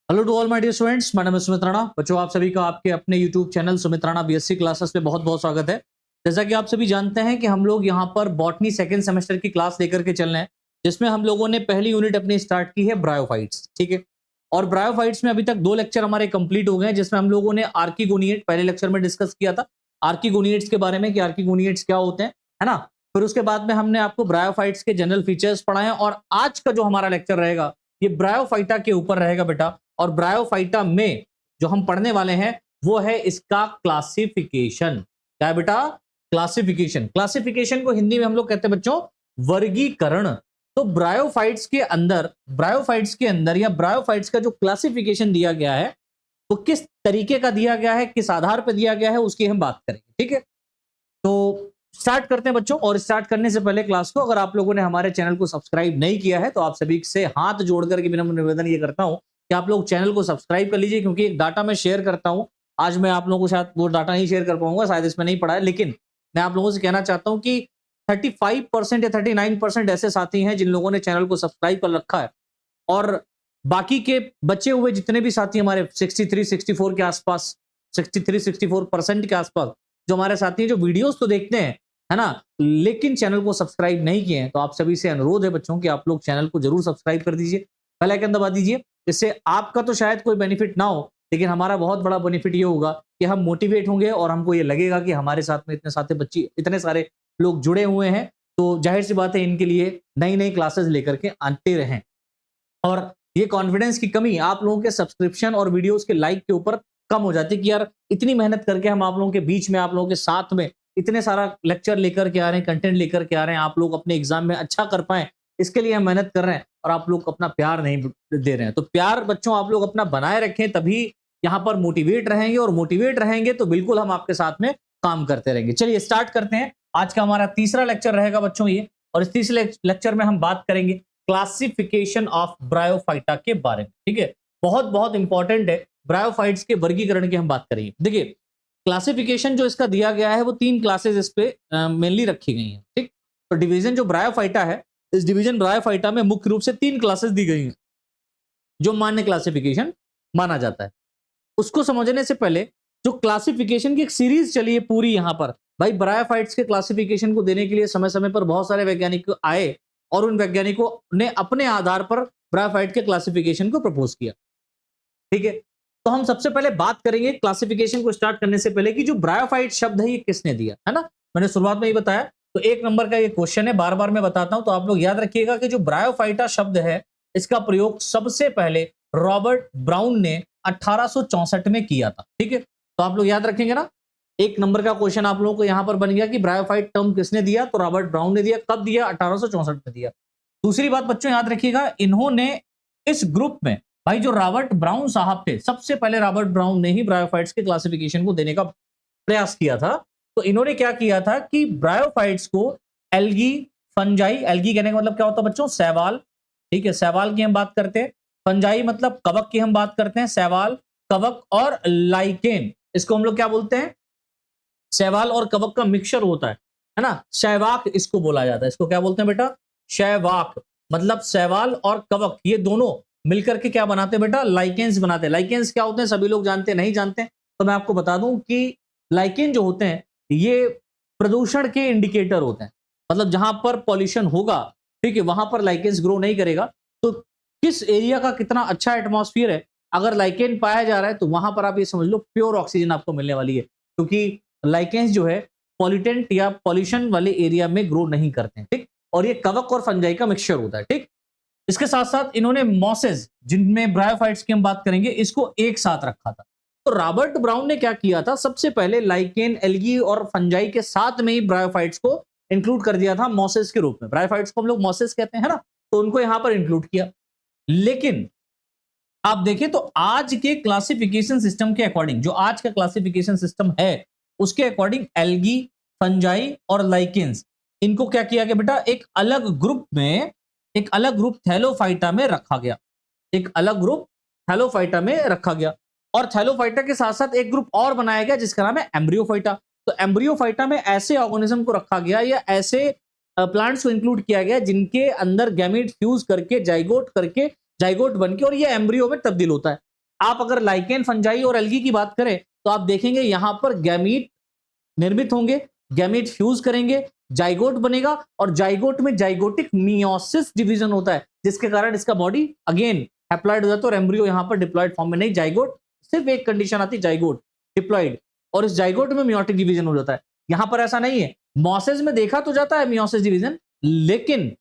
Hello to all my dear students, my name is Sumit Rana. बच्चों, आप सभी का आपके अपने YouTube channel Sumit Rana BSc classes में बहुत बहुत स्वागत है। जैसा कि आप सभी जानते हैं कि हम लोग यहाँ पर बॉटनी सेकंड सेमेस्टर की क्लास लेकर के चल रहे हैं, जिसमें हम लोगों ने पहली यूनिट अपनी स्टार्ट की है ब्रायोफाइट्स। ठीक है, और ब्रायोफाइट्स में अभी तक 2 लेक्चर हमारे कंप्लीट हो गए हैं, जिसमें हम लोगों ने आर्किगोनिएट पहले लेक्चर में डिस्कस किया था, आर्किगोनिएट्स के बारे में कि आर्किगोनिएट्स क्या होते हैं, है ना। फिर उसके बाद में हमने आपको ब्रायोफाइट्स के जनरल फीचर्स पढ़ाए हैं, और आज का जो हमारा लेक्चर रहेगा ये ब्रायोफाइटा के ऊपर रहेगा बेटा। और ब्रायोफाइटा में जो हम पढ़ने वाले हैं वो है इसका क्लासिफिकेशन। क्या है बेटा? क्लासिफिकेशन। क्लासिफिकेशन को हिंदी में हम लोग कहते हैं बच्चों वर्गीकरण। तो ब्रायोफाइट्स के अंदर या ब्रायोफाइट्स का जो क्लासिफिकेशन दिया गया है वो किस तरीके का दिया गया है, किस आधार पर दिया गया है, उसकी हम बात करेंगे। ठीक है, तो स्टार्ट करते हैं बच्चों। और स्टार्ट करने से पहले क्लास को, अगर आप लोगों ने हमारे चैनल को सब्सक्राइब नहीं किया है तो आप सभी से हाथ जोड़कर के विनम्र निवेदन ये करता हूं कि आप लोग चैनल को सब्सक्राइब कर लीजिए, क्योंकि एक डाटा मैं शेयर करता हूं। आज मैं आप लोगों को शायद वो डाटा नहीं शेयर कर पाऊंगा, शायद इसमें नहीं पड़ा है, लेकिन मैं आप लोगों से कहना चाहता हूं कि 35% या 39% ऐसे साथी हैं जिन लोगों ने चैनल को सब्सक्राइब कर रखा है, और बाकी के बचे हुए जितने भी साथी हमारे 63-64 के आसपास, 63-64% के आसपास जो हमारे साथी हैं, जो वीडियोस तो देखते हैं, है ना, लेकिन चैनल को सब्सक्राइब नहीं किए हैं, तो आप सभी से अनुरोध है बच्चों कि आप लोग चैनल को जरूर सब्सक्राइब कर दीजिए, बेल आइकन दबा दीजिए। इससे आपका तो शायद कोई बेनिफिट ना हो, लेकिन हमारा बहुत बड़ा बेनिफिट ये होगा कि हम मोटिवेट होंगे और हमको ये लगेगा कि हमारे साथ में इतने सारे लोग जुड़े हुए हैं, तो जाहिर सी बात है इनके लिए नई नई क्लासेस लेकर के आते रहें। और ये कॉन्फिडेंस की कमी आप लोगों के सब्सक्रिप्शन और वीडियोस के लाइक के ऊपर कम हो जाती है कि यार इतनी मेहनत करके हम आप लोगों के बीच में, आप लोगों के साथ में इतने सारा लेक्चर लेकर के आ रहे हैं, कंटेंट लेकर के आ रहे हैं, आप लोग अपने एग्जाम में अच्छा कर पाए, इसके लिए हम मेहनत कर रहे हैं, और आप लोग अपना प्यार नहीं दे रहे हैं। तो प्यार बच्चों आप लोग अपना बनाए रखें, तभी यहाँ पर मोटिवेट रहेंगे, और मोटिवेट रहेंगे तो बिल्कुल हम आपके साथ में काम करते रहेंगे। चलिए स्टार्ट करते हैं। आज का हमारा तीसरा लेक्चर रहेगा बच्चों ये, और इस तीसरे लेक्चर में हम बात करेंगे क्लासिफिकेशन ऑफ ब्रायोफाइटा के बारे में। ठीक है, बहुत बहुत इंपॉर्टेंट है, ब्रायोफाइट्स के वर्गीकरण की हम बात करेंगे। देखिए, क्लासिफिकेशन जो इसका दिया गया है वो 3 क्लासेस इस पे मेनली रखी गई हैं। ठीक, तो डिवीजन जो ब्रायोफाइटा है, इस डिवीजन ब्रायोफाइटा में मुख्य रूप से 3 क्लासेस दी गई हैं जो मान्य क्लासिफिकेशन माना जाता है। उसको समझने से पहले जो क्लासिफिकेशन की एक सीरीज चली है पूरी, यहां पर भाई ब्रायोफाइट्स के क्लासिफिकेशन को देने के लिए समय समय पर बहुत सारे वैज्ञानिक आए, और उन वैज्ञानिकों ने अपने आधार पर ब्रायोफाइट के क्लासिफिकेशन को प्रपोज किया। ठीक है, तो हम सबसे पहले बात करेंगे क्लासिफिकेशन को स्टार्ट करने से पहले कि जो ब्रायोफाइट शब्द है ये किसने दिया, है ना। मैंने शुरुआत में ही बताया, तो 1 नंबर का ये क्वेश्चन है, बार बार मैं बताता हूं, तो आप लोग याद रखिएगा कि जो ब्रायोफाइटा शब्द है इसका प्रयोग सबसे पहले रॉबर्ट ब्राउन ने 1864 में किया था। ठीक है, तो आप लोग याद रखेंगे ना। 1 नंबर का क्वेश्चन आप लोगों को यहां पर बन गया कि ब्रायोफाइट टर्म किसने दिया, तो रॉबर्ट ब्राउन ने दिया। कब दिया? 1864 में दिया। दूसरी बात बच्चों याद रखिएगा, इन्होंने इस ग्रुप में, भाई जो रॉबर्ट ब्राउन साहब थे, सबसे पहले रॉबर्ट ब्राउन ने ही ब्रायोफाइट्स के क्लासिफिकेशन को देने का प्रयास किया था। तो इन्होंने क्या किया था कि ब्रायोफाइट्स को एल्गी, फंजाई, एल्गी कहने का मतलब क्या होता है बच्चों? शैवाल। ठीक है, शैवाल की हम बात करते हैं। फंजाई मतलब कवक की हम बात करते हैं। शैवाल, कवक और लाइकेन, इसको हम लोग क्या बोलते हैं? शैवाल और कवक का मिक्सचर होता है ना, शैवाक इसको बोला जाता है। इसको क्या बोलते हैं बेटा? शैवाक। मतलब शैवाल और कवक ये दोनों मिलकर के क्या बनाते हैं बेटा? लाइकेंस बनाते हैं। लाइकेंस क्या होते हैं सभी लोग जानते हैं, नहीं जानते तो मैं आपको बता दूं कि लाइकेन जो होते हैं ये प्रदूषण के इंडिकेटर होते हैं। मतलब जहां पर पॉल्यूशन होगा, ठीक है, वहां पर लाइकेंस ग्रो नहीं करेगा। तो किस एरिया का कितना अच्छा एटमॉस्फेयर है, अगर लाइकेन पाया जा रहा है तो वहां पर आप ये समझ लो प्योर ऑक्सीजन आपको मिलने वाली है, क्योंकि लाइकेंस जो है पॉल्यूटेंट या पॉल्यूशन वाले एरिया में ग्रो नहीं करते हैं। ठीक, और ये कवक और फंजाई का मिक्सचर होता है। ठीक, इसके साथ साथ इन्होंने मॉसेस, जिनमें ब्रायोफाइट्स की हम बात करेंगे, इसको एक साथ रखा था। तो रॉबर्ट ब्राउन ने क्या किया था, सबसे पहले लाइकेन, एल्गी और फंजाई के साथ में ही ब्रायोफाइट्स को इंक्लूड कर दिया था मॉसेस के रूप में। ब्रायोफाइट्स को हम लोग मॉसेस कहते हैं, है ना, तो उनको यहां पर इंक्लूड किया। लेकिन आप देखें तो आज के क्लासिफिकेशन सिस्टम के अकॉर्डिंग, जो आज का क्लासिफिकेशन सिस्टम है उसके अकॉर्डिंग एल्गी, फंजाई और लाइकेंस, इनको क्या किया गया बेटा? एक अलग ग्रुप में, एक अलग ग्रुप थैलोफाइटा में रखा गया। एक अलग ग्रुप थैलोफाइटा में रखा गया, और थैलोफाइटा के साथ साथ एक ग्रुप और बनाया गया जिसका नाम है एम्ब्रियोफाइटा। तो एम्ब्रियोफाइटा में ऐसे ऑर्गेनिज्म को रखा गया या ऐसे प्लांट्स को इंक्लूड किया गया जिनके अंदर गैमीट फ्यूज करके जाइगोट बन के और ये एम्ब्रियो में तब्दील होता है। आप अगर लाइकेन, फंजाई और एल्गी की बात करें तो आप देखेंगे यहां पर गैमीट निर्मित होंगे, गैमीट फ्यूज करेंगे, जाइगोट बनेगा और जाइगोट में जाइगोटिक मियोसिस डिवीजन होता है, जिसके कारण इसका बॉडी अगेन हैप्लॉइड हो जाता है और एम्ब्रियो यहां पर डिप्लॉइड फॉर्म में नहीं, जाइगोट सिर्फ एक कंडीशन आती है, जाइगोट डिप्लॉइड, और इस जाइगोट में मियोटिक डिवीजन हो जाता है। यहां पर ऐसा नहीं है, मॉसेज में देखा तो जाता है मियोसिस डिवीजन, लेकिन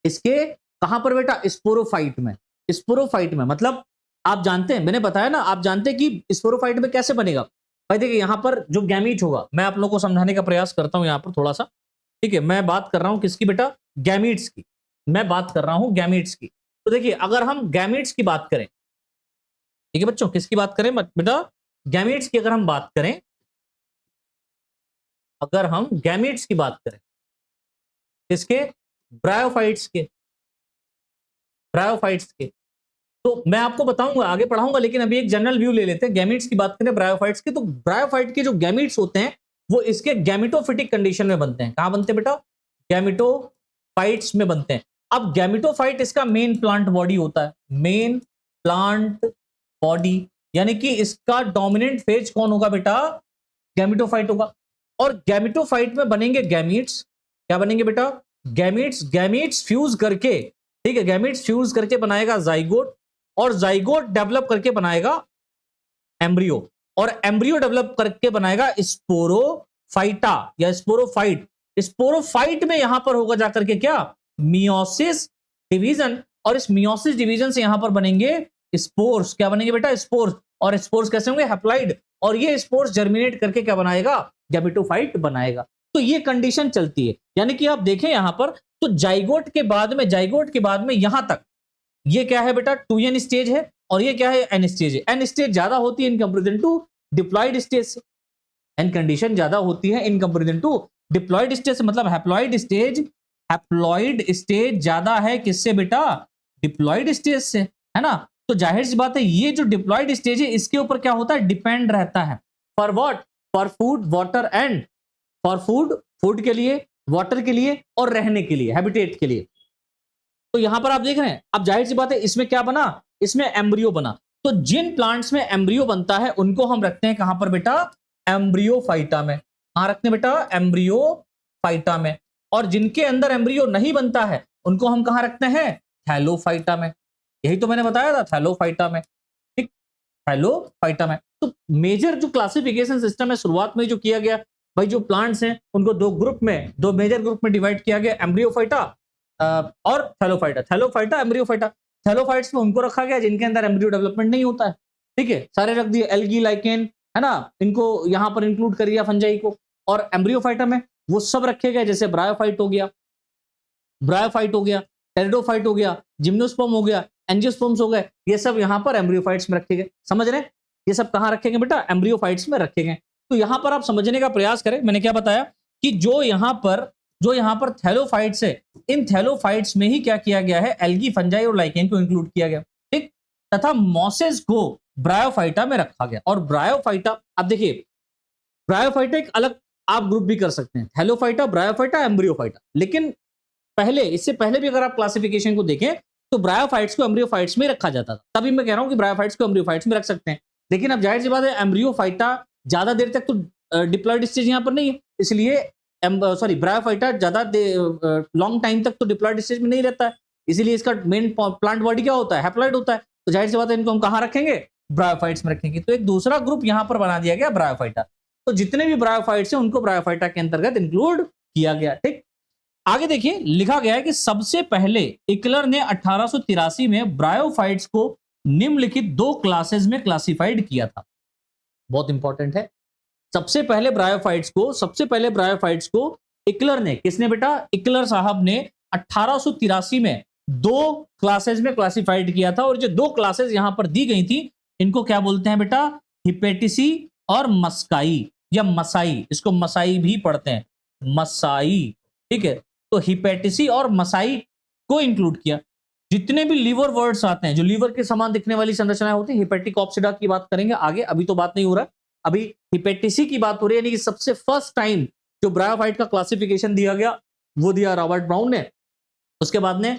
इसके कहां पर बेटा, स्पोरोफाइट में। स्पोरोफाइट में मतलब आप जानते हैं, मैंने बताया ना, आप जानते हैं कि स्पोरोफाइट में कैसे बनेगा। भाई देखिए यहां पर जो गैमीट होगा, मैं आप लोगों को समझाने का प्रयास करता हूं यहां पर थोड़ा सा, ठीक है। मैं बात कर रहा हूं किसकी बेटा, गैमीट्स की, मैं बात कर रहा हूं गैमीट्स की। तो देखिए अगर हम गैमीट्स की बात करें, ठीक है बच्चों, किसकी बात करें बेटा, गैमीट्स की अगर हम बात करें, अगर हम गैमीट्स की बात करें, किसके, ब्रायोफाइट्स के, ब्रायोफाइट्स के। तो मैं आपको बताऊंगा, आगे पढ़ाऊंगा, लेकिन अभी एक जनरल व्यू ले लेते हैं। गैमीट्स की बात करें ब्रायोफाइट्स की, तो ब्रायोफाइट के जो गैमीट्स होते हैं वो इसके गैमिटोफिटिक कंडीशन में बनते हैं। कहां बनते हैं बेटा, गैमिटोफाइट्स में बनते हैं। अब गैमिटोफाइट इसका मेन प्लांट बॉडी होता है, मेन प्लांट बॉडी, यानी कि इसका डोमिनेंट फेज कौन होगा बेटा, गैमिटोफाइट होगा। और गैमिटोफाइट में बनेंगे गैमीट्स, क्या बनेंगे बेटा, गैमीट्स, गैमीट्स फ्यूज करके, ठीक है, गैमीट्स फ्यूज करके बनाएगा जाइगोट, और जाइगोट डेवलप करके बनाएगा एम्ब्रियो, और एम्ब्रियो डेवलप करके बनाएगा स्पोरोफाइटा या स्पोरोफाइट। स्पोरोफाइट में यहां पर होगा जाकर के क्या, मियोसिस डिवीजन, और इस मियोसिस डिवीजन से यहां पर बनेंगे स्पोर्स। क्या बनेंगे बेटा, स्पोर्स। और स्पोर्स कैसे होंगे, हैप्लॉइड, और ये स्पोर्स जर्मिनेट करके क्या बनाएगा, गैमेटोफाइट बनाएगा। तो ये कंडीशन चलती है, यानी कि आप देखें यहां पर, तो जाइगोट के बाद में, जाइगोट के बाद में यहां तक ये क्या है बेटा, 2n स्टेज है, और ये क्या है, n स्टेज है। n स्टेज ज्यादा होती है in comparison to diploid stage से, n कंडीशन ज्यादा होती है in comparison to diploid stage से, मतलब हैप्लॉइड स्टेज, हैप्लॉइड स्टेज ज्यादा है किससे बेटा, डिप्लॉइड स्टेज से, है ना। तो जाहिर सी बात है ये जो डिप्लॉइड स्टेज है इसके ऊपर क्या होता है, डिपेंड रहता है, for what, for food, water and, for food, food के लिए, वाटर के लिए, और रहने के लिए, हैबिटेट के लिए। तो यहां पर आप देख रहे हैं, अब जाहिर सी बात है इसमें क्या बना, इसमें एम्ब्रियो बना। तो जिन प्लांट्स में एम्ब्रियो बनता है उनको हम रखते हैं कहां पर बेटा, एम्ब्रियोफाइटा में। कहां रखते हैं बेटा, एम्ब्रियोफाइटा में। और जिनके अंदर एम्ब्रियो नहीं बनता है उनको हम कहां रखते हैं, थैलोफाइटा में। यही तो मैंने बताया था, थैलोफाइटा में, ठीक, थैलोफाइटा में। तो मेजर जो क्लासिफिकेशन सिस्टम है शुरुआत में जो किया गया, भाई जो प्लांट्स हैं उनको दो ग्रुप में, दो मेजर ग्रुप में डिवाइड किया गया, एम्ब्रियोफाइटा और थैलोफाइटा। Thallophyta, Embryophyta. थैलोफाइट्स में उनको रखा गया जिनके अंदर एम्ब्रियो डेवलपमेंट नहीं होता है, ठीक है, सारे रख दिए, एल्गी, लाइकेन, है ना, इनको यहां पर इंक्लूड कर दिया, फंजाई को। और एम्ब्रियोफाइटा में वो सब रखे गए, जैसे ब्रायोफाइट हो गया, ब्रायोफाइट हो गया, टेरिडोफाइट हो गया, जिम्नोस्पर्म हो गया, एंजियोस्पर्म्स हो गए, ये सब यहां पर एम्ब्रियोफाइट्स में रखे गए। समझ रहे हैं, ये सब कहां रखे गए बेटा, एम्ब्रियोफाइट्स में रखे गए। तो यहां पर आप समझने का प्रयास करें, मैंने क्या बताया कि जो यहां पर थैलोफाइट्स है, इन थैलोफाइट्स में ही क्या किया गया है, एल्गी, फंजाई और लाइकेन को इंक्लूड किया गया, ठीक, तथा मॉसेस को ब्रायोफाइटा में रखा गया। और ब्रायोफाइटा, अब देखिए ब्रायोफाइटा एक अलग आप ग्रुप भी कर सकते हैं, थैलोफाइटा, ब्रायोफाइटा, एम्ब्रियोफाइटा। लेकिन पहले, इससे पहले भी अगर आप क्लासिफिकेशन को देखें तो ब्रायोफाइट्स को एम्ब्रियोफाइट्स में रखा जाता था, तभी मैं कह रहा हूं कि ब्रायोफाइट्स को एम्ब्रियोफाइट्स में रख सकते हैं। लेकिन अब जाहिर सी बात है एम्ब्रियोफाइटा ज्यादा देर तक तो डिप्लॉइड स्टेज यहां पर नहीं है, इसलिए ब्रायोफाइटा ज्यादा लॉन्ग टाइम तक तो डिप्लॉइड स्टेज में नहीं रहता है, इसीलिए इसका मेन प्लांट बॉडी क्या होता है, हैप्लॉइड होता है। तो जाहिर सी बात है इनको हम कहां रखेंगे, ब्रायोफाइट्स में रखेंगे। तो एक दूसरा ग्रुप यहां पर बना दिया गया, ब्रायोफाइटा। तो जितने भी ब्रायोफाइट्स हैं उनको ब्रायोफाइटा के अंतर्गत इंक्लूड किया गया, ठीक। आगे देखिए लिखा गया है कि सबसे पहले इकलर ने 1883 में ब्रायोफाइट्स को निम्नलिखित दो क्लासेस में क्लासिफाइड किया था। बहुत इंपॉर्टेंट है, सबसे पहले ब्रायोफाइट्स को इकलर ने, किसने बेटा, इकलर साहब ने 1883 में दो क्लासेस में क्लासिफाइड किया था। और जो दो क्लासेस यहां पर दी गई थी इनको क्या बोलते हैं बेटा, हिपेटिसी और मस्काई या मसाई, इसको मसाई भी पढ़ते हैं, मसाई, ठीक है। तो हिपेटिसी और मसाई को इंक्लूड किया। जितने भी लीवर वर्ड्स आते हैं, जो लीवर के समान दिखने वाली संरचनाएं होती है, हिपेटिक ऑप्सिडा की बात करेंगे आगे, अभी तो बात नहीं हो रहा है, अभी हिपेटिसी की बात हो रही है। यानी कि सबसे फर्स्ट टाइम जो ब्रायोफाइट का क्लासिफिकेशन दिया गया वो दिया रॉबर्ट ब्राउन ने। उसके बाद ने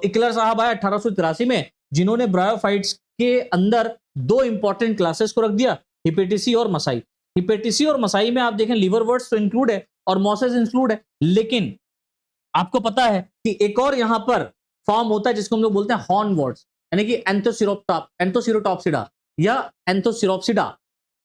इकलर साहब आए 1883 में, जिन्होंने ब्रायोफाइट्स के अंदर दो इंपॉर्टेंट क्लासेस को रख दिया, हिपेटिसी और मसाई। हिपेटिसी और मसाई में आप देखें लिवरवर्ट्स तो इंक्लूड है और मॉसेस इंक्लूड है, लेकिन आपको पता है कि एक और यहां पर फॉर्म होता है जिसको हम लोग बोलते हैं हॉर्नवर्ट्स, यानी कि एंथोसिरोटॉप्सिडा या एंथोसिरोप्सिडा।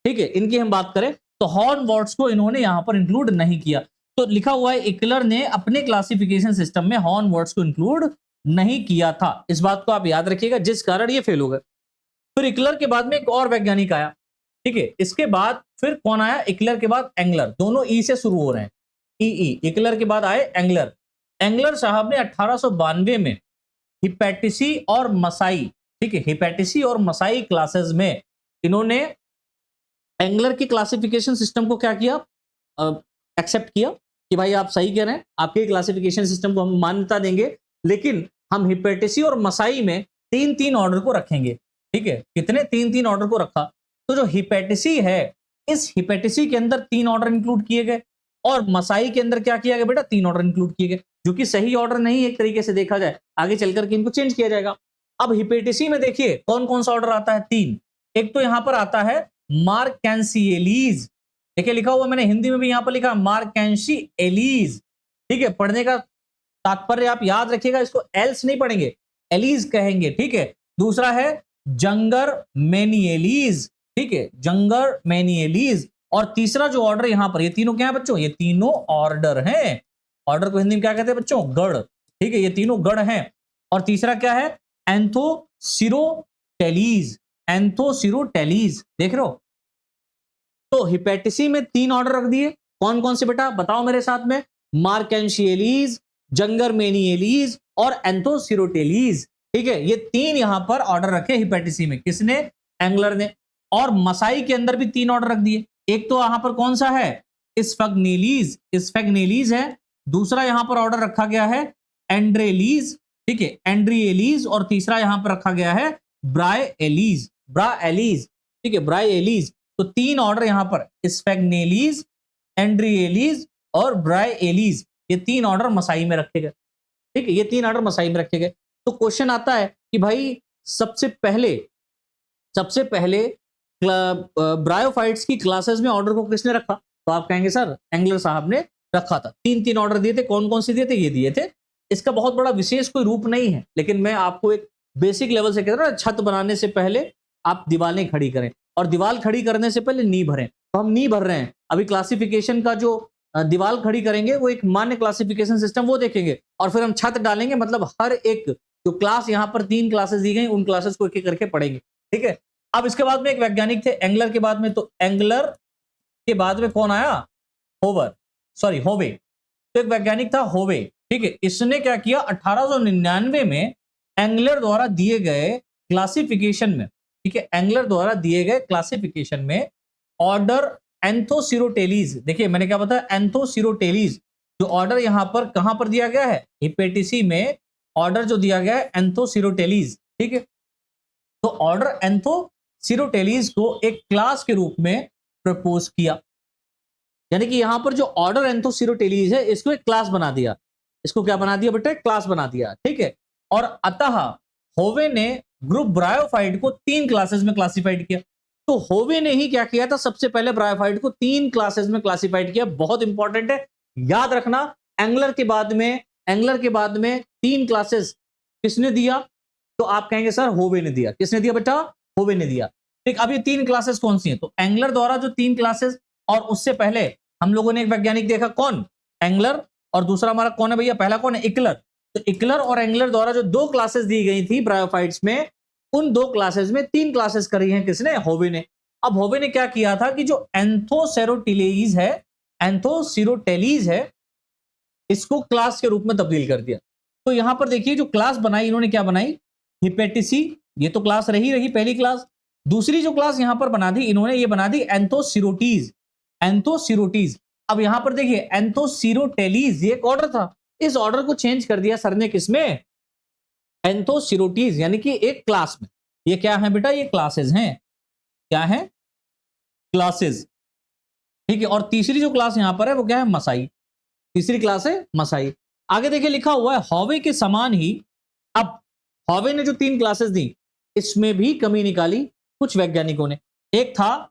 ठीक है, इनकी हम बात करें तो हॉर्नवर्ट्स को इन्होंने यहां पर इंक्लूड नहीं किया। तो लिखा हुआ है इकलर ने अपने क्लासिफिकेशन सिस्टम में हॉर्नवर्ट्स को इंक्लूड नहीं किया था। इस बात को आप याद रखिएगा, जिस कारण ये फेल हो गए। फिर इकलर के बाद में एक और वैज्ञानिक आया, ठीक है। इसके बाद फिर कौन आया? इकलर के बाद एंगलर, दोनों ई से शुरू हो रहे हैं, ई। इकलर के बाद आए एंगलर। एंगलर साहब ने 1892 में हिपेटिसी और मसाई, ठीक है, हिपेटिसी और मसाई क्लासेस में इन्होंने एंगलर की क्लासिफिकेशन सिस्टम को क्या किया? एक्सेप्ट किया कि भाई आप सही कह रहे हैं, आपके क्लासिफिकेशन सिस्टम को हम मान्यता देंगे, लेकिन हम हिपेटिसी और मसाई में 3-3 ऑर्डर को रखेंगे। ठीक है, कितने? 3-3 ऑर्डर को रखा। तो जो हिपेटिसी है, इस हिपेटिसी के अंदर 3 ऑर्डर इंक्लूड किए गए और मसाई के अंदर क्या किया गया बेटा? 3 ऑर्डर इंक्लूड किए गए, जो कि सही ऑर्डर नहीं है एक तरीके से देखा जाए, आगे चलकर के इनको चेंज किया जाएगा। अब हिपेटिसी में देखिए कौन कौन सा ऑर्डर आता है? 3। एक तो यहां पर आता है मार्केंशिएलीज, देखिए लिखा हुआ मैंने हिंदी में भी यहां पर लिखा मार्केंशिएलीज। ठीक है, पढ़ने का तात्पर्य आप याद रखिएगा, इसको एल्स नहीं पढ़ेंगे, एलीज कहेंगे। ठीक है, दूसरा है जंगर मेनियलीज, ठीक है, जंगर मेनियलीज। और तीसरा जो ऑर्डर यहां पर, ये तीनों क्या है बच्चों? ये तीनों ऑर्डर हैं। ऑर्डर को हिंदी में क्या कहते हैं बच्चों? गढ़। ठीक है, ये तीनों गढ़ हैं। और तीसरा क्या है? एंथोसिरोटेलीज, एंथोसिरोटेलीज, देख रहे हो? तो हिपेटिसी में 3 ऑर्डर रख दिए, कौन कौन से बेटा? बताओ मेरे साथ में। मार्केंशिएलीज, जंगर मेनियलीज और एंथोसिरोटेलीज। ठीक है, ये 3 यहां पर ऑर्डर रखे हिपेटिसी में, किसने? एंगलर ने। और मसाई के अंदर भी 3 ऑर्डर रख दिए। एक तो यहां पर कौन सा है? स्फग्नेलीज, स्फग्नेलीज है। दूसरा यहां पर ऑर्डर रखा गया है एंड्रेलीज, ठीक है, एंड्रिएलीज। और तीसरा यहां पर रखा गया है ब्राएलीज, ब्राएलीज, ठीक है, ब्राएलीज। तो 3 ऑर्डर यहां पर स्फग्नेलीज, एंड्रिएलीज और ब्राएलीज, ये 3 ऑर्डर मसाई में रखे गए। ठीक है, ये 3 ऑर्डर मसाई में रखे गए। तो क्वेश्चन आता है कि भाई सबसे पहले ब्रायोफाइट्स की क्लासेस में ऑर्डर को किसने रखा? तो आप कहेंगे सर एंगलर साहब ने रखा था। 3-3 ऑर्डर दिए थे, कौन कौन से दिए थे? ये दिए थे। इसका बहुत बड़ा विशेष कोई रूप नहीं है, लेकिन मैं आपको एक बेसिक लेवल से कह रहा हूं, छत बनाने से पहले आप दीवारें खड़ी करें और दीवार खड़ी करने से पहले नींव भरें। तो हम नींव भर रहे हैं अभी। क्लासिफिकेशन का जो दीवार खड़ी करेंगे वो एक मान्य क्लासिफिकेशन सिस्टम वो देखेंगे, और फिर हम छत डालेंगे, मतलब हर एक जो क्लास यहाँ पर 3 क्लासेस दी गई, उन क्लासेस को एक एक करके पढ़ेंगे। ठीक है, अब इसके बाद में एक वैज्ञानिक थे एंगलर के बाद में, तो एंगलर के बाद में कौन आया? होवे। तो एक वैज्ञानिक था होवे। ठीक है, इसने क्या किया? 1899 में एंगलर द्वारा दिए गए क्लासिफिकेशन में, ठीक है, एंगलर द्वारा दिए गए क्लासिफिकेशन में ऑर्डर एंथोसिरोटेलीज, देखिए मैंने क्या बताया? एंथोसिरोटेलीज। जो ऑर्डर यहां पर कहां पर दिया गया है? हिपेटिसी में ऑर्डर जो दिया गया है एंथोसिरोटेलीज। ठीक है, तो ऑर्डर एंथोसिरोटेलीज को एक क्लास के रूप में प्रपोज किया, यानी कि यहां पर जो ऑर्डर एंथोसिरोटेलीज है इसको एक क्लास बना दिया। इसको क्या बना दिया बेटा? क्लास बना दिया। ठीक है, और अतः होवे ने ग्रुप ब्रायोफाइट को 3 क्लासेस में क्लासिफाइड किया। तो होवे ने ही क्या किया था? सबसे पहले ब्रायोफाइट को 3 क्लासेस में क्लासिफाइड किया। बहुत इंपॉर्टेंट है, याद रखना। एंगलर के बाद में 3 क्लासेस किसने दिया? तो आप कहेंगे सर होवे ने दिया। किसने दिया बेटा? होवे ने दिया। ठीक, अब ये 3 क्लासेस कौन सी हैं? तो एंगलर द्वारा जो 3 क्लासेस, और उससे पहले हम लोगों ने एक वैज्ञानिक देखा, कौन? एंगलर। और दूसरा हमारा कौन है भैया? पहला कौन है? इकलर। तो इकलर और एंगलर द्वारा जो 2 क्लासेस दी गई थी ब्रायोफाइट्स में, उन 2 क्लासेस में 3 क्लासेस करी हैं किसने? होवे ने। अब होवे ने क्या किया था कि जो एंथोसिरोटेलीज है, इसको क्लास के रूप में तब्दील कर दिया। तो यहां पर देखिए जो क्लास बनाई इन्होंने, क्या बनाई? हिपेटिसी, ये तो क्लास रही पहली क्लास। दूसरी जो क्लास यहां पर बना दी इन्होंने, ये बना दी एंथोसिरोटीज। अब यहां पर देखिए एंथोसिरोटेलीज, ये एक ऑर्डर था, इस ऑर्डर को चेंज कर दिया सर ने, किसमें? एंथोसिरोटीज, यानी कि एक क्लास में। ये क्या है बेटा? ये क्लासेस हैं। क्या है? क्लासेस। ठीक है, और तीसरी जो क्लास यहां पर है वो क्या है? मसाई। तीसरी क्लास है मसाई। आगे देखिए लिखा हुआ है होवे के समान ही, अब होवे ने जो 3 क्लासेस दी, इसमें भी कमी निकाली कुछ वैज्ञानिकों ने। एक था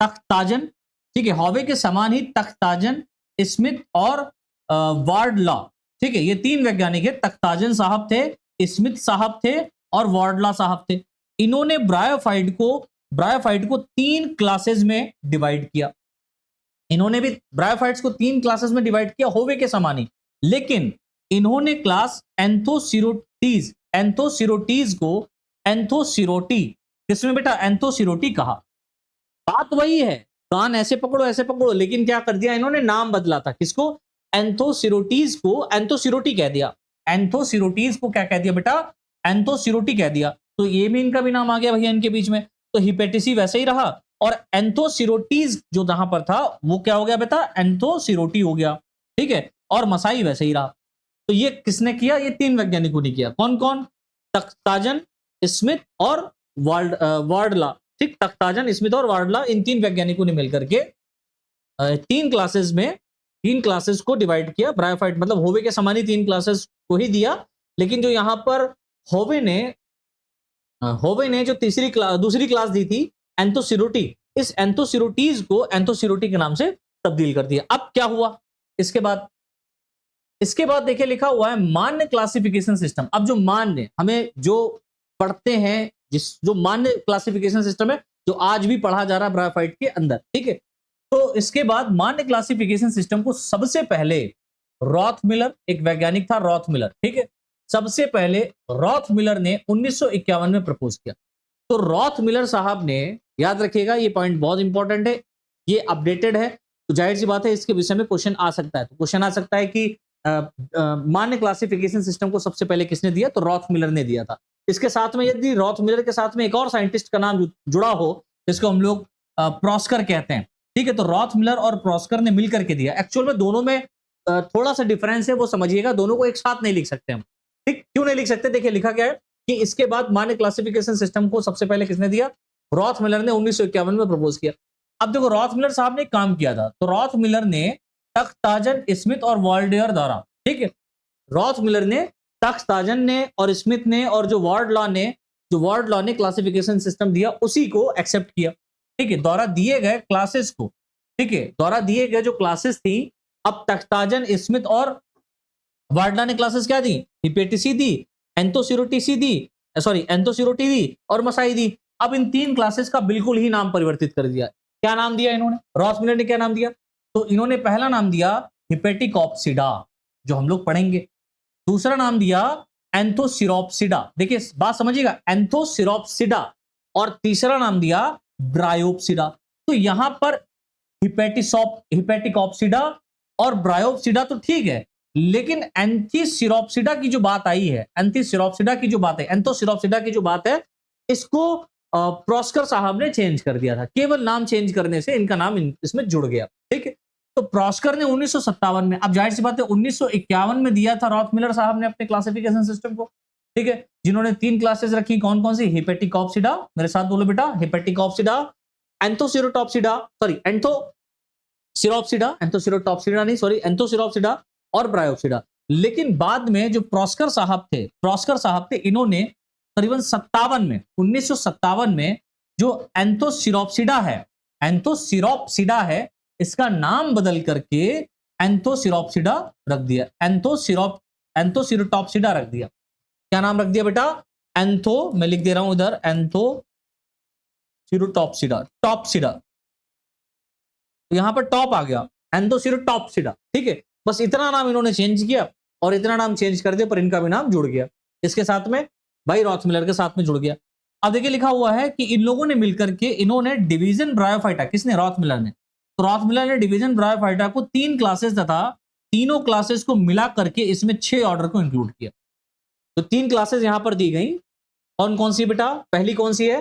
तख्ताजन, ठीक है, हॉवे के समान ही तख्ताजन, स्मिथ और वार्डला, ठीक है, ये तीन वैज्ञानिक है। तख्ताजन साहब थे, स्मिथ साहब थे और वार्डला साहब थे। इन्होंने ब्रायोफाइट को 3 क्लासेस में डिवाइड किया। इन्होंने भी ब्रायोफाइट्स को 3 क्लासेस में डिवाइड किया होवे के समान ही, लेकिन इन्होंने क्लास एंथोसिरोटीज को एंथोसिरोटी, किसमें बेटा एंथोसिरोटी कहा। बात वही है, कान ऐसे पकड़ो, लेकिन क्या कर दिया इन्होंने, नाम बदला था। किसको, एंथोसिरोटीज को एंथोसिरोटी कह दिया। एंथोसिरोटीज को क्या कह दिया बेटा, एंथोसिरोटी कह दिया। तो ये भी इनका भी नाम आ गया भैया इनके बीच में। तो हिपेटिसी वैसे ही रहा और एंथोसिरोटीज जो जहां पर था वो क्या हो गया बेटा, एंथोसिरोटी हो गया, ठीक है, और मसाई वैसे ही रहा। तो ये किसने किया, ये 3 वैज्ञानिकों ने किया। कौन कौन, तख्ताजन, स्मिथ और वार्डला, ठीक, तख्ताजन, स्मिथ और वार्डला, इन 3 वैज्ञानिकों ने मिलकर के 3 क्लासेस को डिवाइड किया। ब्रायोफाइट मतलब होवे के समान ही 3 क्लासेस को ही दिया, लेकिन जो यहां पर होवे ने जो दूसरी क्लास दी थी एंथोसिरोटी, इस एंथोसिरोटीज को एंथोसिरोटी के नाम से तब्दील कर दिया। अब क्या हुआ इसके बाद देखिए लिखा हुआ है मान्य क्लासिफिकेशन सिस्टम। अब जो मान्य हमें जो पढ़ते हैं, जो मान्य क्लासिफिकेशन सिस्टम है, जो आज भी पढ़ा जा रहा है ब्रायोफाइट के अंदर, ठीक है। तो इसके बाद मान्य क्लासिफिकेशन सिस्टम को सबसे पहले रॉथमिलर, एक वैज्ञानिक था रॉथमिलर, ठीक है, सबसे पहले रॉथमिलर ने 1951 में प्रपोज किया। तो रॉथमिलर साहब ने, याद रखिएगा ये पॉइंट बहुत इंपॉर्टेंट है, ये अपडेटेड है, तो जाहिर सी बात है इसके विषय में क्वेश्चन आ सकता है। तो क्वेश्चन आ सकता है कि मान्य क्लासिफिकेशन सिस्टम को सबसे पहले किसने दिया, तो रॉथमिलर ने दिया था। इसके साथ में यदि रॉथमिलर के साथ में एक और साइंटिस्ट का नाम जुड़ा हो, जिसको हम लोग प्रॉस्कर कहते हैं, ठीक है, तो रॉथमिलर और प्रॉस्कर ने मिलकर के दिया। एक्चुअल में दोनों में थोड़ा सा डिफरेंस है, वो समझिएगा, दोनों को एक साथ नहीं लिख सकते हम, ठीक, क्यों नहीं लिख सकते, देखिए लिखा गया है कि इसके बाद मान्य क्लासिफिकेशन सिस्टम को सबसे पहले किसने दिया, रॉथमिलर ने 1951 में प्रपोज किया। अब देखो रॉथमिलर साहब ने काम किया था, तो रॉथमिलर ने तख्ताजन, स्मिथ और वाल्डेयर द्वारा, ठीक है, रॉथमिलर ने, तख्ताजन ने और स्मिथ ने और जो वार्डला ने क्लासिफिकेशन सिस्टम दिया उसी को एक्सेप्ट किया, ठीक है, द्वारा दिए गए क्लासेस को, ठीक है, द्वारा दिए गए जो क्लासेस थी, अब तख्ताजन, स्मिथ और वार्डला ने क्लासेस क्या दी, हिपेटिसी दी, एंथोसिरोटी दी और मसाई दी। अब इन 3 क्लासेस का बिल्कुल ही नाम परिवर्तित कर दिया। क्या नाम दिया इन्होंने, रॉथमिलर ने क्या नाम दिया, तो इन्होंने पहला नाम दिया हिपेटिकॉप्सिडा, जो हम लोग पढ़ेंगे। दूसरा नाम दिया एंथोसिरोप्सिडा, देखिए बात समझिएगा, एंथोसिरोप्सिडा, और तीसरा नाम दिया ब्रायोप्सिडा। तो यहां पर हिपेटिकॉप्सिडा और ब्रायोप्सिडा तो ठीक है, लेकिन एंथोसिरोप्सिडा की जो बात है, इसको प्रॉस्कर साहब ने चेंज कर दिया था। केवल नाम चेंज करने से इनका नाम इसमें जुड़ गया, ठीक है। तो प्रॉस्कर ने 1957 में, अब जाहिर सी बात है 1951 में दिया था रॉथमिलर साहब ने अपने क्लासिफिकेशन सिस्टम को, ठीक है, जिन्होंने 3 क्लासेस रखी, कौन कौन सी, हिपेटिकॉप्सिडा, मेरे साथ बोलो बेटा, हिपेटिकॉप्सिडा, एंथोसिरोप्सिडा और ब्रायोप्सिडा। लेकिन बाद में जो प्रॉस्कर साहब थे, इन्होंने करीबन 1957 में जो एंथोसिरोप्सिडा है, इसका नाम बदल करके एंथोसिरोप्सिडा रख दिया, एंथोसिरोटॉप्सिडा रख दिया। क्या नाम रख दिया बेटा, मैं लिख दे रहा हूं इधर, टॉप्सिडा, यहां पर टॉप आ गया, एंथोसिरोटॉप्सिडा, ठीक है, बस इतना नाम इन्होंने चेंज किया और इतना नाम चेंज कर दिया, पर इनका भी नाम जुड़ गया इसके साथ में, भाई रॉथमिलर के साथ में जुड़ गया। अब देखिए लिखा हुआ है कि इन लोगों ने मिलकर के इन्होंने डिवीजन ब्रायोफाइटा, किसने, रॉथमिलर ने, तो रॉथमिलर ने डिवीजन ब्रायोफाइटा को 3 क्लासेस तथा तीनों क्लासेस को मिला करके इसमें 6 ऑर्डर को इंक्लूड किया। तो 3 क्लासेस यहां पर दी गई, कौन कौन सी बेटा, पहली कौन सी है,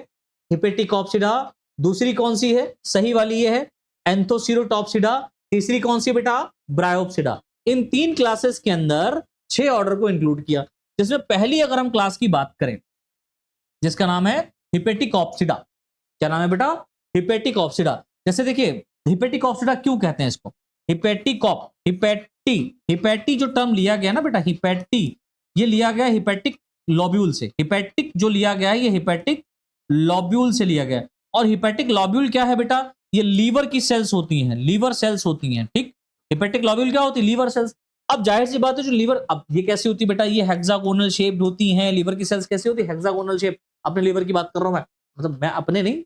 हिपेटिकॉप्सिडा, दूसरी कौन सी है, सही वाली ये है एंथोसिरोटॉप्सिडा, तीसरी कौन सी बेटा, ब्रायोप्सिडा। इन 3 क्लासेस के अंदर 6 ऑर्डर को इंक्लूड किया, जिसमें पहली अगर हम क्लास की बात करें, जिसका नाम है हिपेटिकॉप्सिडा। क्या नाम है बेटा, हिपेटिकॉप्सिडा। जैसे देखिए हिपेटिकॉप्सिडा क्यों कहते हैं इसको, हिपेटी जो टर्म लिया गया ना बेटा, हिपेटी, ये लिया गया हिपेटिक लॉब्यूल से, हिपैटिक जो लिया गया है ये हिपैटिक लॉब्यूल से लिया गया है। और हिपैटिक लॉब्यूल क्या है बेटा, ये लीवर की सेल्स होती हैं, लीवर सेल्स होती हैं, ठीक। हिपैटिक लॉब्यूल क्या होती है, लीवर सेल्स। अब जाहिर सी बात है जो लीवर, अब ये कैसी होती है बेटा, ये हेक्सागोनल शेप्ड होती हैं, लीवर की सेल्स कैसी होती है, हेक्सागोनल शेप। अपने लीवर की बात कर रहा हूं मैं, मतलब मैं अपने नहीं,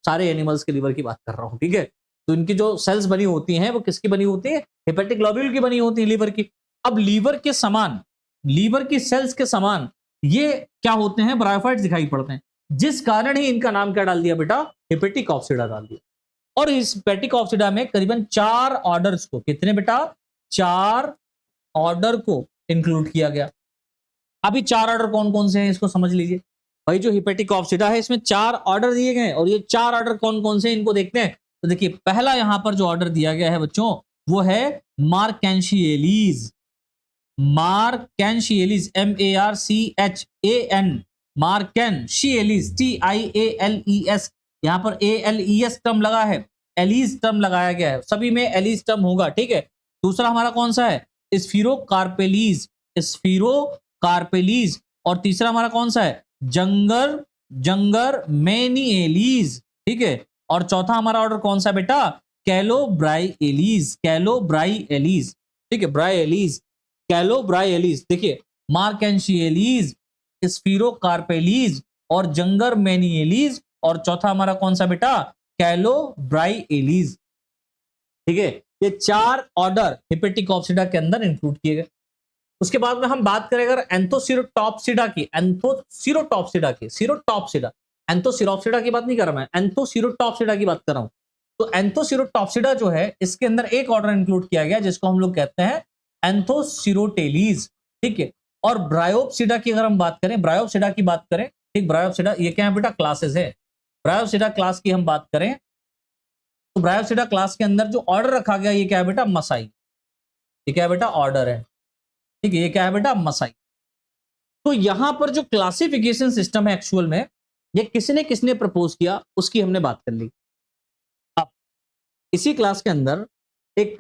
सारे एनिमल्स के लीवर की बात कर रहा हूं, ठीक है। तो इनकी जो सेल्स बनी होती हैं वो किसकी बनी होती है, हिपैटिक लॉब्यूल की बनी होती है, लीवर की। अब लीवर के समान, लीवर की सेल्स के समान ये क्या होते हैं, ब्रायोफाइट्स दिखाई पड़ते हैं, जिस कारण ही इनका नाम क्या डाल दिया बेटा, हिपैटिक ऑप्सिडा डाल दिया। और इस हिपैटिक ऑप्सिडा में करीबन 4 ऑर्डर्स को, कितने बेटा, 4 ऑर्डर को इंक्लूड किया गया। अभी 4 ऑर्डर कौन कौन से हैं इसको समझ लीजिए भाई। जो हिपैटिक ऑप्सिडा है इसमें 4 ऑर्डर दिए गए हैं, और ये 4 ऑर्डर कौन कौन से इनको देखते हैं। तो देखिए पहला यहां पर जो ऑर्डर दिया गया है बच्चों वो है मार्केंशियलीज, मार्केंशियलीज, MARCHAN, मार्केंशियलीज, TIALES, यहां पर ALES टर्म लगा है, एलीज टर्म लगाया गया है, सभी में एलीज टर्म होगा, ठीक है। दूसरा हमारा कौन सा है, स्फीरोकार्पेलीज, स्फीरोकार्पेलीज। और तीसरा हमारा कौन सा है, जंगर मेनिएलीज, ठीक है। और चौथा हमारा ऑर्डर कौन सा बेटा, कैलोब्राइएलीज, कैलोब्राइएलीज, ठीक है, ब्राइएलीज, कैलोब्राइएलीज। देखिए मार्केंशियलीज, स्फीरोकार्पेलीज और जंगर मेनिएलीज, और चौथा हमारा कौन सा बेटा, कैलोब्राइएलीज, ठीक है। ये 4 ऑर्डर हिपैटिक ऑप्सिडा के अंदर इंक्लूड किए गए। उसके बाद में हम बात करें अगर एंथोसिरोटॉप्सिडा की, एंथोसिरोटॉप्सिडा की, सिरोटॉप्सिडा, एंथोसिरोप्सिडा की बात नहीं कर रहा मैं, एंथोसिरोटॉप्सिडा की बात कर रहा हूं। तो एंथोसिरोटॉप्सिडा जो है इसके अंदर एक ऑर्डर इंक्लूड किया गया जिसको हम लोग कहते हैं एंथोसिरोटेलीज, ठीक है। और ब्रायोप्सिडा की अगर हम बात करें, ब्रायोप्सिडा की बात करें, ठीक, ब्रायोप्सिडा ये क्या है बेटा, क्लासेस है। ब्रायोप्सिडा क्लास की हम बात करें तो ब्रायोप्सिडा क्लास के अंदर जो ऑर्डर रखा गया ये क्या है बेटा, मसाई, ये क्या है बेटा, ऑर्डर है, ठीक है, ये क्या है बेटा, मसाई। तो यहां पर जो क्लासिफिकेशन सिस्टम है एक्चुअल में ये किसने प्रपोज किया उसकी हमने बात कर ली। अब इसी क्लास के अंदर एक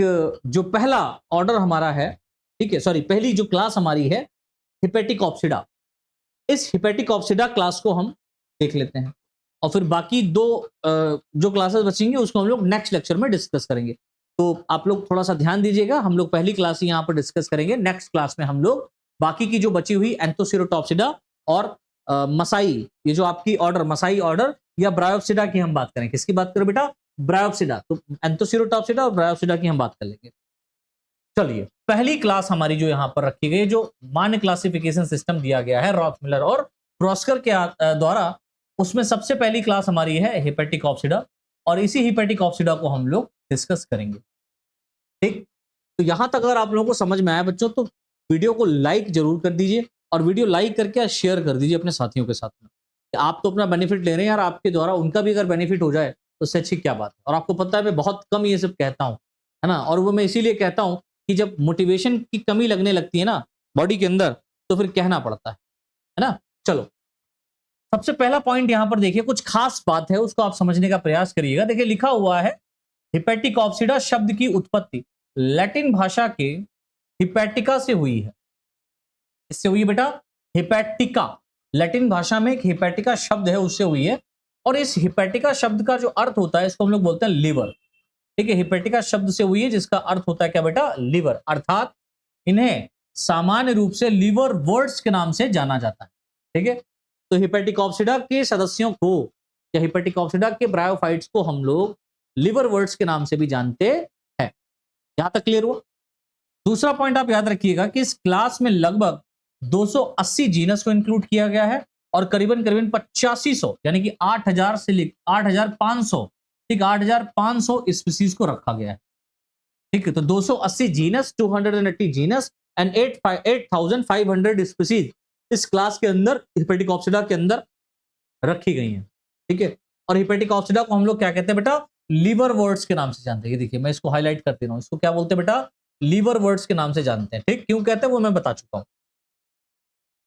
जो पहला ऑर्डर हमारा है, ठीक है, सॉरी पहली जो क्लास हमारी है हिपैटिक ऑप्सिडा, इस हिपैटिक ऑप्सिडा क्लास को हम देख लेते हैं और फिर बाकी 2 जो क्लासेस बचेंगे उसको हम लोग नेक्स्ट लेक्चर में डिस्कस करेंगे। तो आप लोग थोड़ा सा ध्यान दीजिएगा, हम लोग पहली क्लास यहाँ पर डिस्कस करेंगे, नेक्स्ट क्लास में हम लोग बाकी की जो बची हुई एंथोसिरोटॉप्सिडा और मसाई, ये जो आपकी ऑर्डर मसाई ऑर्डर या ब्रायोप्सिडा की हम बात करें, किसकी बात करें बेटा, ब्रायोप्सिडा। तो एंथोसिरोटॉप्सिडा और ब्रायोप्सिडा की हम बात कर लेंगे। चलिए पहली क्लास हमारी जो यहाँ पर रखी गई, जो मान्य क्लासिफिकेशन सिस्टम दिया गया है रॉथमिलर और ब्रोस्कर के द्वारा, उसमें सबसे पहली क्लास हमारी है हिपैटिक ऑप्सिडा, और इसी हिपैटिक ऑप्सिडा को हम लोग डिस्कस करेंगे, ठीक। तो यहां तक अगर आप लोगों को समझ में आया बच्चों तो वीडियो को लाइक जरूर कर दीजिए, और वीडियो लाइक करके शेयर कर दीजिए अपने साथियों के साथ में। आप तो अपना बेनिफिट ले रहे हैं यार, आपके द्वारा उनका भी अगर बेनिफिट हो जाए तो उससे अच्छी क्या बात है। और आपको पता है मैं बहुत कम ये सब कहता हूं, है ना, और वो मैं इसीलिए कहता हूं कि जब मोटिवेशन की कमी लगने लगती है ना बॉडी के अंदर तो फिर कहना पड़ता है ना। चलो सबसे पहला पॉइंट यहां पर देखिए, कुछ खास बात है उसको आप समझने का प्रयास करिएगा। देखिए लिखा हुआ है हिपैटिक ऑप्सिडा शब्द की उत्पत्ति लैटिन भाषा के हिपैटिका से हुई है। इससे हुई बेटा, हिपैटिका, लैटिन भाषा में एक हिपैटिका शब्द है उससे हुई है। और इस हिपैटिका शब्द का जो अर्थ होता है इसको हम लोग बोलते हैं लिवर, ठीक है। हिपैटिका शब्द से हुई है जिसका अर्थ होता है क्या बेटा, लिवर, अर्थात इन्हें सामान्य रूप से लिवर वर्ड्स के नाम से जाना जाता है, ठीक है। तो हिपैटिक ऑप्सिडा के सदस्यों को या हिपैटिक ऑप्सिडा के ब्रायोफाइट्स को हम लोग लिवर वर्ड्स के नाम से भी जानते हैं। यहां तक क्लियर हुआ। दूसरा पॉइंट आप याद रखिएगा कि इस क्लास में लगभग 280 जीनस को इंक्लूड किया गया है और करीबन 8500 यानी कि 8000 से 8500, ठीक, 8500 स्पीसीज को रखा गया है, ठीक है। तो 280 जीनस, 280 जीनस एंड 8500 स्पीसीज इस क्लास के अंदर हिपैटिक ऑप्सिडा के अंदर रखी गई हैं, ठीक है। और हिपैटिक ऑप्सिडा को हम लोग क्या कहते हैं बेटा, लीवर वर्ड्स के नाम से जानते हैं। ये देखिए मैं इसको हाईलाइट करते रहूं, इसको क्या बोलते हैं बेटा, लीवर वर्ड्स के नाम से जानते हैं, ठीक। क्यों कहते हैं वो मैं बता चुका हूं।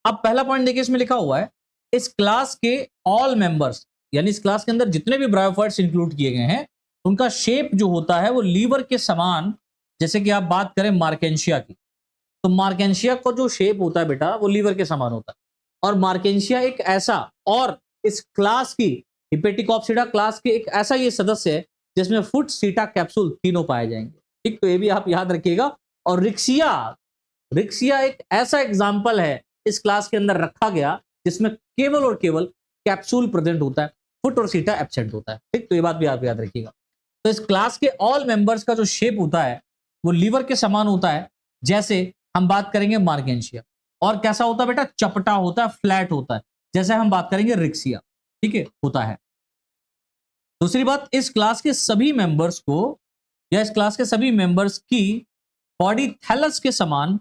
अब पहला पॉइंट देखिए, इसमें लिखा हुआ है इस क्लास के ऑल मेंबर्स, यानी इस क्लास के अंदर जितने भी ब्रायोफाइट्स इंक्लूड किए गए हैं उनका शेप जो होता है वो लीवर के समान, जैसे कि आप बात करें मार्केंशिया की, तो मार्केंशिया का जो शेप होता है बेटा वो लीवर के समान होता है। और मार्केंशिया एक ऐसा, और इस क्लास की हिपेटिकॉप्सिडा क्लास के एक ऐसा ये सदस्य है जिसमें फुट, सीटा, कैप्सूल तीनों पाए जाएंगे। ठीक, तो ये भी आप याद रखिएगा। और रिक्सिया, रिक्सिया एक ऐसा एग्जाम्पल है इस क्लास के अंदर रखा गया जिसमें केवल और केवल कैप्सूल प्रेजेंट होता है, फुट और सीटा एब्सेंट होता है। ठीक, तो ये बात भी आप याद रखिएगा। तो इस क्लास के ऑल मेंबर्स का जो शेप होता है वो लीवर के समान होता है। जैसे हम बात करेंगे मार्केंशिया, और कैसा होता है बेटा, चपटा होता है, फ्लैट होता है। जैसे हम बात करेंगे रिक्सिया, ठीक है, होता है। दूसरी बात, इस क्लास के सभी मेंबर्स को, या इस क्लास के सभी मेंबर्स की बॉडी थैलस के समान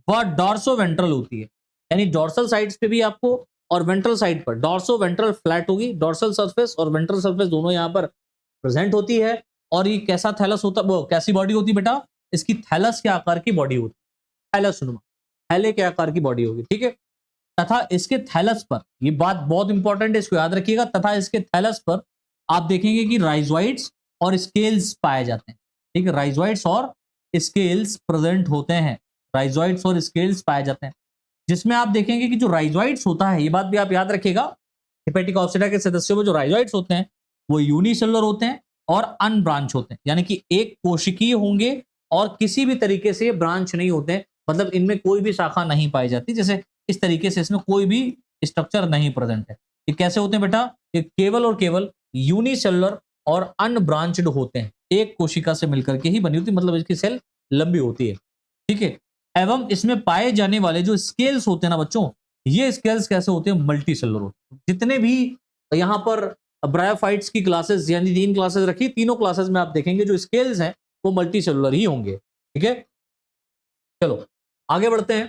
व डॉर्सो वेंट्रल होती है। यानी डॉर्सल साइड्स पे भी आपको और वेंट्रल साइड पर डॉर्सो वेंट्रल फ्लैट होगी, डॉर्सल सरफेस और वेंट्रल सरफेस दोनों यहां पर प्रेजेंट होती है। और ये कैसा थैलस होता, वो कैसी बॉडी होती बेटा, इसकी थैलस के आकार की बॉडी होती है, थैलस नुमा, थैले के आकार की बॉडी होगी। ठीक है, तथा इसके थैलस पर, ये बात बहुत इंपॉर्टेंट है, इसको याद रखिएगा, तथा इसके थैलस पर आप देखेंगे कि राइजोइड्स और स्केल्स पाए जाते हैं। ठीक है, राइजोइड्स और स्केल्स प्रेजेंट होते हैं, राइजोइड्स और स्केल्स पाए जाते हैं। जिसमें आप देखेंगे कि जो राइजोइड्स होता है, ये बात भी आप याद रखिएगा, हिपेटिकॉप्सिडा के सदस्यों में जो राइजोइड्स होते हैं वो यूनिसेलुलर होते हैं और अनब्रांच होते हैं, यानी कि एक कोशिकीय होंगे और किसी भी तरीके से ब्रांच नहीं होते हैं, मतलब इनमें कोई भी शाखा नहीं पाई जाती। जैसे इस तरीके से इसमें कोई भी स्ट्रक्चर नहीं प्रेजेंट है। ये कैसे होते हैं बेटा, ये केवल और केवल यूनिसेलुलर और अनब्रांच्ड होते हैं, एक कोशिका से मिलकर के ही बनी होती, मतलब इसकी सेल लंबी होती है। ठीक है, एवं इसमें पाए जाने वाले जो स्केल्स होते हैं ना बच्चों, ये स्केल्स कैसे होते हैं, मल्टी सेलुलर होते हैं। जितने भी यहाँ पर ब्रायोफाइट्स की क्लासेस, यानी 3 क्लासेस रखी, तीनों क्लासेस में आप देखेंगे जो स्केल्स हैं वो मल्टी सेलुलर ही होंगे। ठीक है, चलो आगे बढ़ते हैं।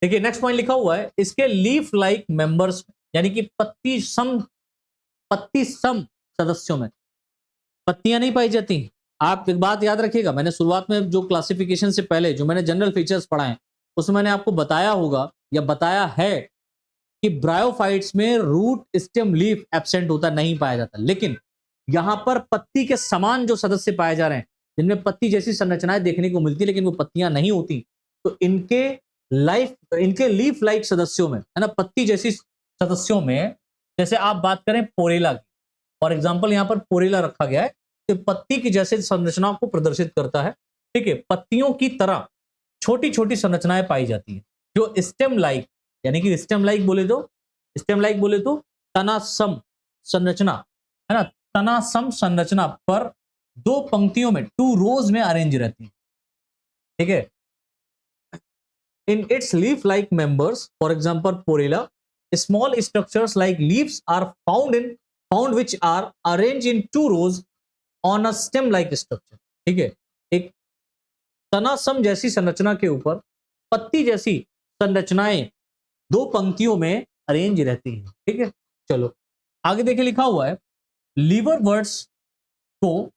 देखिए नेक्स्ट पॉइंट लिखा हुआ है, इसके लीफ लाइक मेंबर्स, यानी कि पत्ती सम सदस्यों में पत्तियां नहीं पाई जाती। आप एक बात याद रखिएगा, मैंने शुरुआत में जो क्लासिफिकेशन से पहले जो मैंने जनरल फीचर्स पढ़ाए उसमें मैंने आपको बताया होगा या बताया है कि ब्रायोफाइट्स में रूट, स्टेम, लीफ एब्सेंट होता, नहीं पाया जाता। लेकिन यहां पर पत्ती के समान जो सदस्य पाए जा रहे हैं, जिनमें पत्ती जैसी संरचनाएं देखने को मिलती लेकिन वो पत्तियां नहीं होती, तो इनके लीफ लाइक सदस्यों में, है ना, पत्ती जैसी सदस्यों में, जैसे आप बात करें पोरेला की, फॉर एग्जाम्पल यहां पर पोरेला रखा गया है, तो पत्ती की जैसे संरचनाओं को प्रदर्शित करता है। ठीक है, पत्तियों की तरह छोटी छोटी संरचनाएं पाई जाती है जो स्टेम लाइक, यानी कि स्टेम लाइक बोले तो तनासम संरचना, है ना, तनासम संरचना पर 2 पंक्तियों में, 2 रोज में अरेंज रहती है। ठीक है, in its leaf like members, for example पोरेला, small structures like leaves are found which are arranged in 2 rows on a stem like structure। ठीक है, एक तनासम जैसी संरचना के ऊपर पत्ती जैसी संरचनाएं 2 पंक्तियों में अरेंज रहती हैं। ठीक है, चलो आगे देखिए, लिखा हुआ है लीवर वर्ड्स को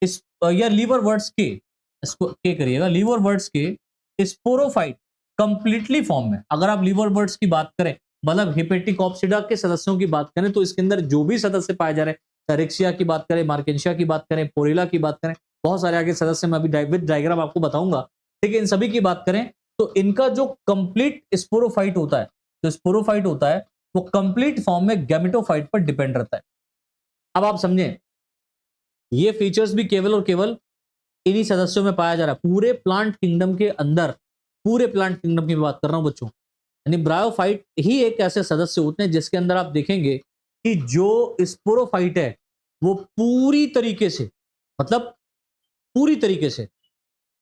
इस, या लीवर वर्ड्स के, इसको क्या करिएगा, लीवर वर्ड्स के स्पोरोफाइट कंप्लीटली फॉर्म में, अगर आप लीवर वर्ड्स की बात करें, मतलब हिपेटिकॉप्सिडा के सदस्यों की बात करें, तो इसके अंदर जो भी सदस्य पाए जा रहे हैं, रिक्सिया की बात करें, मार्केंशिया की बात करें, पोरेला की बात करें, बहुत सारे आगे सदस्य मैं अभी विद डायग्राम आपको बताऊंगा। ठीक है, इन सभी की बात करें तो इनका जो कंप्लीट स्पोरोफाइट होता है, जो स्पोरोफाइट होता है वो कंप्लीट फॉर्म में गैमेटोफाइट पर डिपेंड रहता है। अब आप समझें, ये फीचर्स भी केवल और केवल इन्हीं सदस्यों में पाया जा रहा है पूरे प्लांट किंगडम के अंदर, पूरे प्लांट किंगडम की बात कर रहा हूं बच्चों। यानी ब्रायोफाइट ही एक ऐसे सदस्य होते हैं जिसके अंदर आप देखेंगे कि जो स्पोरोफाइट है वो पूरी तरीके से, मतलब पूरी तरीके से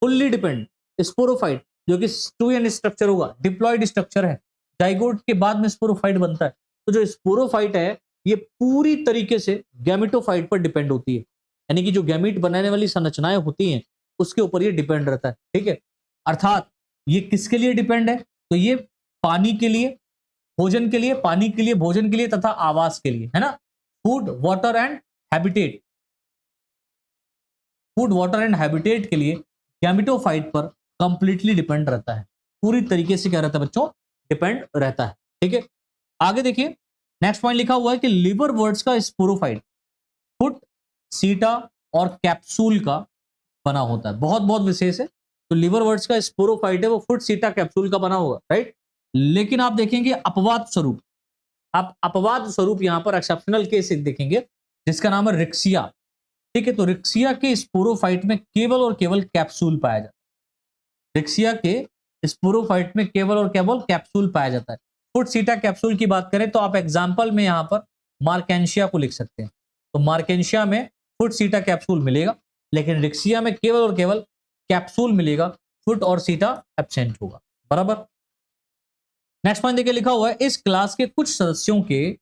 फुल्ली डिपेंड, स्पोरोफाइट जो कि 2n स्ट्रक्चर होगा, डिप्लॉयड स्ट्रक्चर है, जाइगोट के बाद में स्पोरोफाइट बनता है। तो जो स्पोरोफाइट है ये पूरी तरीके से गैमेटोफाइट पर डिपेंड होती है, यानी कि जो गैमीट बनाने वाली संरचनाएं होती हैं उसके ऊपर ये डिपेंड रहता है। ठीक है, अर्थात ये किसके लिए डिपेंड है, तो ये पानी के लिए, भोजन के लिए, पानी के लिए, भोजन के लिए तथा आवास के लिए, है ना, food water and habitat, food water and habitat के लिए गैमेटोफाइट पर कंप्लीटली डिपेंड रहता है, पूरी तरीके से क्या रहता है बच्चों, डिपेंड रहता है। ठीक है, आगे देखिए नेक्स्ट पॉइंट लिखा हुआ है कि लिवर वर्ड्स का स्पोरोफाइट फुट, सीटा और कैप्सूल का बना होता है, बहुत बहुत विशेष है। तो लिवरवर्ट्स का स्पोरोफाइट है वो फुट सीटा कैप्सूल का बना होगा, राइट। लेकिन आप देखेंगे अपवाद स्वरूप, आप अपवाद स्वरूप यहां पर एक्सेप्शनल केस एक देखेंगे जिसका नाम है रिक्सिया, ठीक है। तो रिक्सिया के स्पोरोफाइट में केवल और केवल कैप्सूल पाया जाता है। रिक्सिया के स्पोरोफाइट में केवल और केवल कैप्सूल पाया जाता है। फुट सीटा कैप्सूल की बात करें तो आप एग्जाम्पल में यहां पर मार्केंशिया को लिख सकते हैं। तो मार्केंशिया में फुट सीटा कैप्सूल मिलेगा, लेकिन रिक्सिया में केवल और केवल कैप्सूल मिलेगा, फुट और सीटा एब्सेंट होगा, बराबर। नेक्स्ट पॉइंट देखिए लिखा हुआ है इस क्लास के कुछ सदस्यों के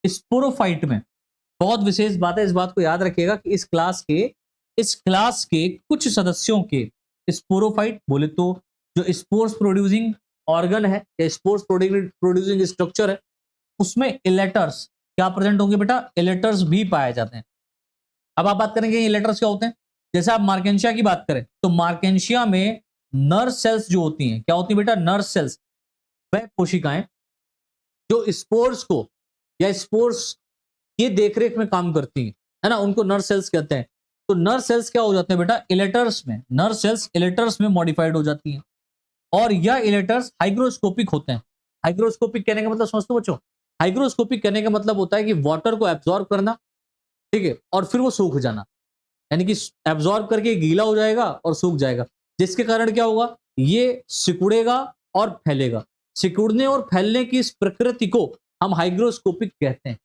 स्पोरोफाइट में, बहुत विशेष बात है, इस बात को याद रखिएगा कि इस क्लास के कुछ सदस्यों के स्पोरोफाइट बोले तो जो स्पोर्स प्रोड्यूसिंग ऑर्गन है या स्पोर्स प्रोड्यूसिंग स्ट्रक्चर है उसमें इलेटर्स क्या प्रेजेंट होंगे बेटा, इलेटर्स भी पाए जाते हैं। अब आप बात करेंगे इलेटर्स क्या होते हैं, जैसे आप मार्केंशिया की बात करें तो मार्केंशिया में नर्व सेल्स जो होती हैं, क्या होती है बेटा, नर्व सेल्स, वह कोशिकाएं जो स्पोर्स को या स्पोर्स की देखरेख में काम करती है ना, उनको नर्व सेल्स कहते हैं। तो नर्व सेल्स क्या हो जाते हैं बेटा, इलेटर्स में, नर्व सेल्स इलेटर्स में मॉडिफाइड हो जाती हैं और यह इलेटर्स हाइग्रोस्कोपिक होते हैं। हाइग्रोस्कोपिक कहने का मतलब समझते हो बच्चों, हाइग्रोस्कोपिक कहने का मतलब होता है कि वाटर को एब्जॉर्ब करना, ठीक है, और फिर वो सूख जाना, यानी कि एब्जॉर्ब करके गीला हो जाएगा और सूख जाएगा, जिसके कारण क्या होगा, ये सिकुड़ेगा और फैलेगा। सिकुड़ने और फैलने की इस प्रकृति को हम हाइग्रोस्कोपिक कहते हैं।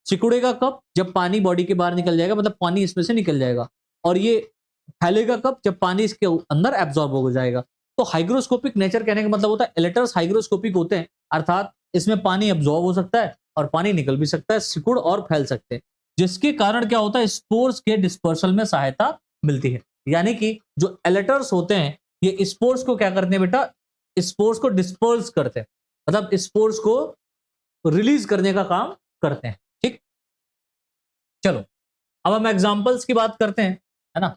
सिकुड़ेगा कब, जब पानी बॉडी के बाहर निकल जाएगा, मतलब पानी इसमें से निकल जाएगा, और ये फैलेगा कब, जब पानी इसके अंदर एब्जॉर्ब हो जाएगा। तो हाइग्रोस्कोपिक नेचर कहने का मतलब होता है इलेटर्स हाइग्रोस्कोपिक होते हैं, अर्थात इसमें पानी एब्जॉर्ब हो सकता है और पानी निकल भी सकता है, सिकुड़ और फैल सकते हैं, जिसके कारण क्या होता है, स्पोर्स के डिस्पर्सल में सहायता मिलती है। यानी कि जो एलेटर्स होते हैं ये स्पोर्स को क्या करते हैं बेटा, स्पोर्स को डिस्पर्स करते हैं, मतलब स्पोर्स को रिलीज करने का काम करते हैं, ठीक। चलो अब हम एग्जांपल्स की बात करते हैं, है ना